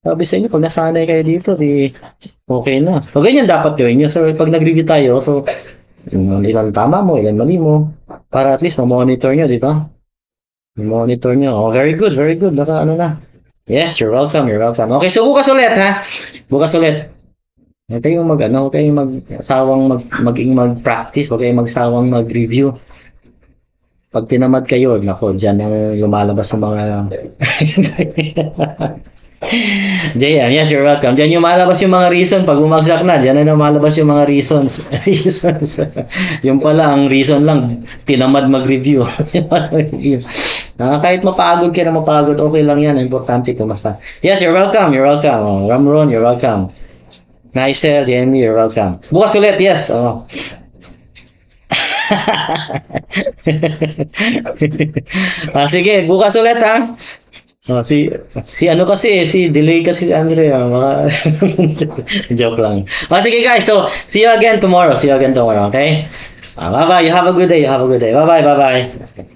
Sabi sa inyo, pag nasanay kayo dito, okay na. So, ganyan dapat gawin nyo. So, pag nag-review tayo, so, ilan tama mo, ilan mali mo. Para at least ma-monitor nyo, di ba? Monitor nyo. Very good, very good. Naka na. Yes, you're welcome, you're welcome. Okay, so bukas ulit, ha? Bukas ulit. Huwag kayong huwag kayong magsawang mag-practice, huwag kayong magsawang mag-review. Pag tinamad kayo, nako, dyan ang lumalabas ng mga... Diyan, yes, you're welcome. Diyan yung malabas yung mga reason. Pag bumagsak na, diyan na lumalabas yung mga reasons. Yung pala, ang reason lang, tinamad mag-review. Kahit mapagod ka na mapagod, okay lang yan. Importante kumasa. Yes, you're welcome, you're welcome. Ramron, you're welcome. Nice, Jamie, you're welcome. Bukas ulit, yes. Sige, bukas ulit, ha? Si delay kasi si Andrea. Joke lang. Sige, guys. So, see you again tomorrow. Okay? Bye-bye. You have a good day. Bye-bye.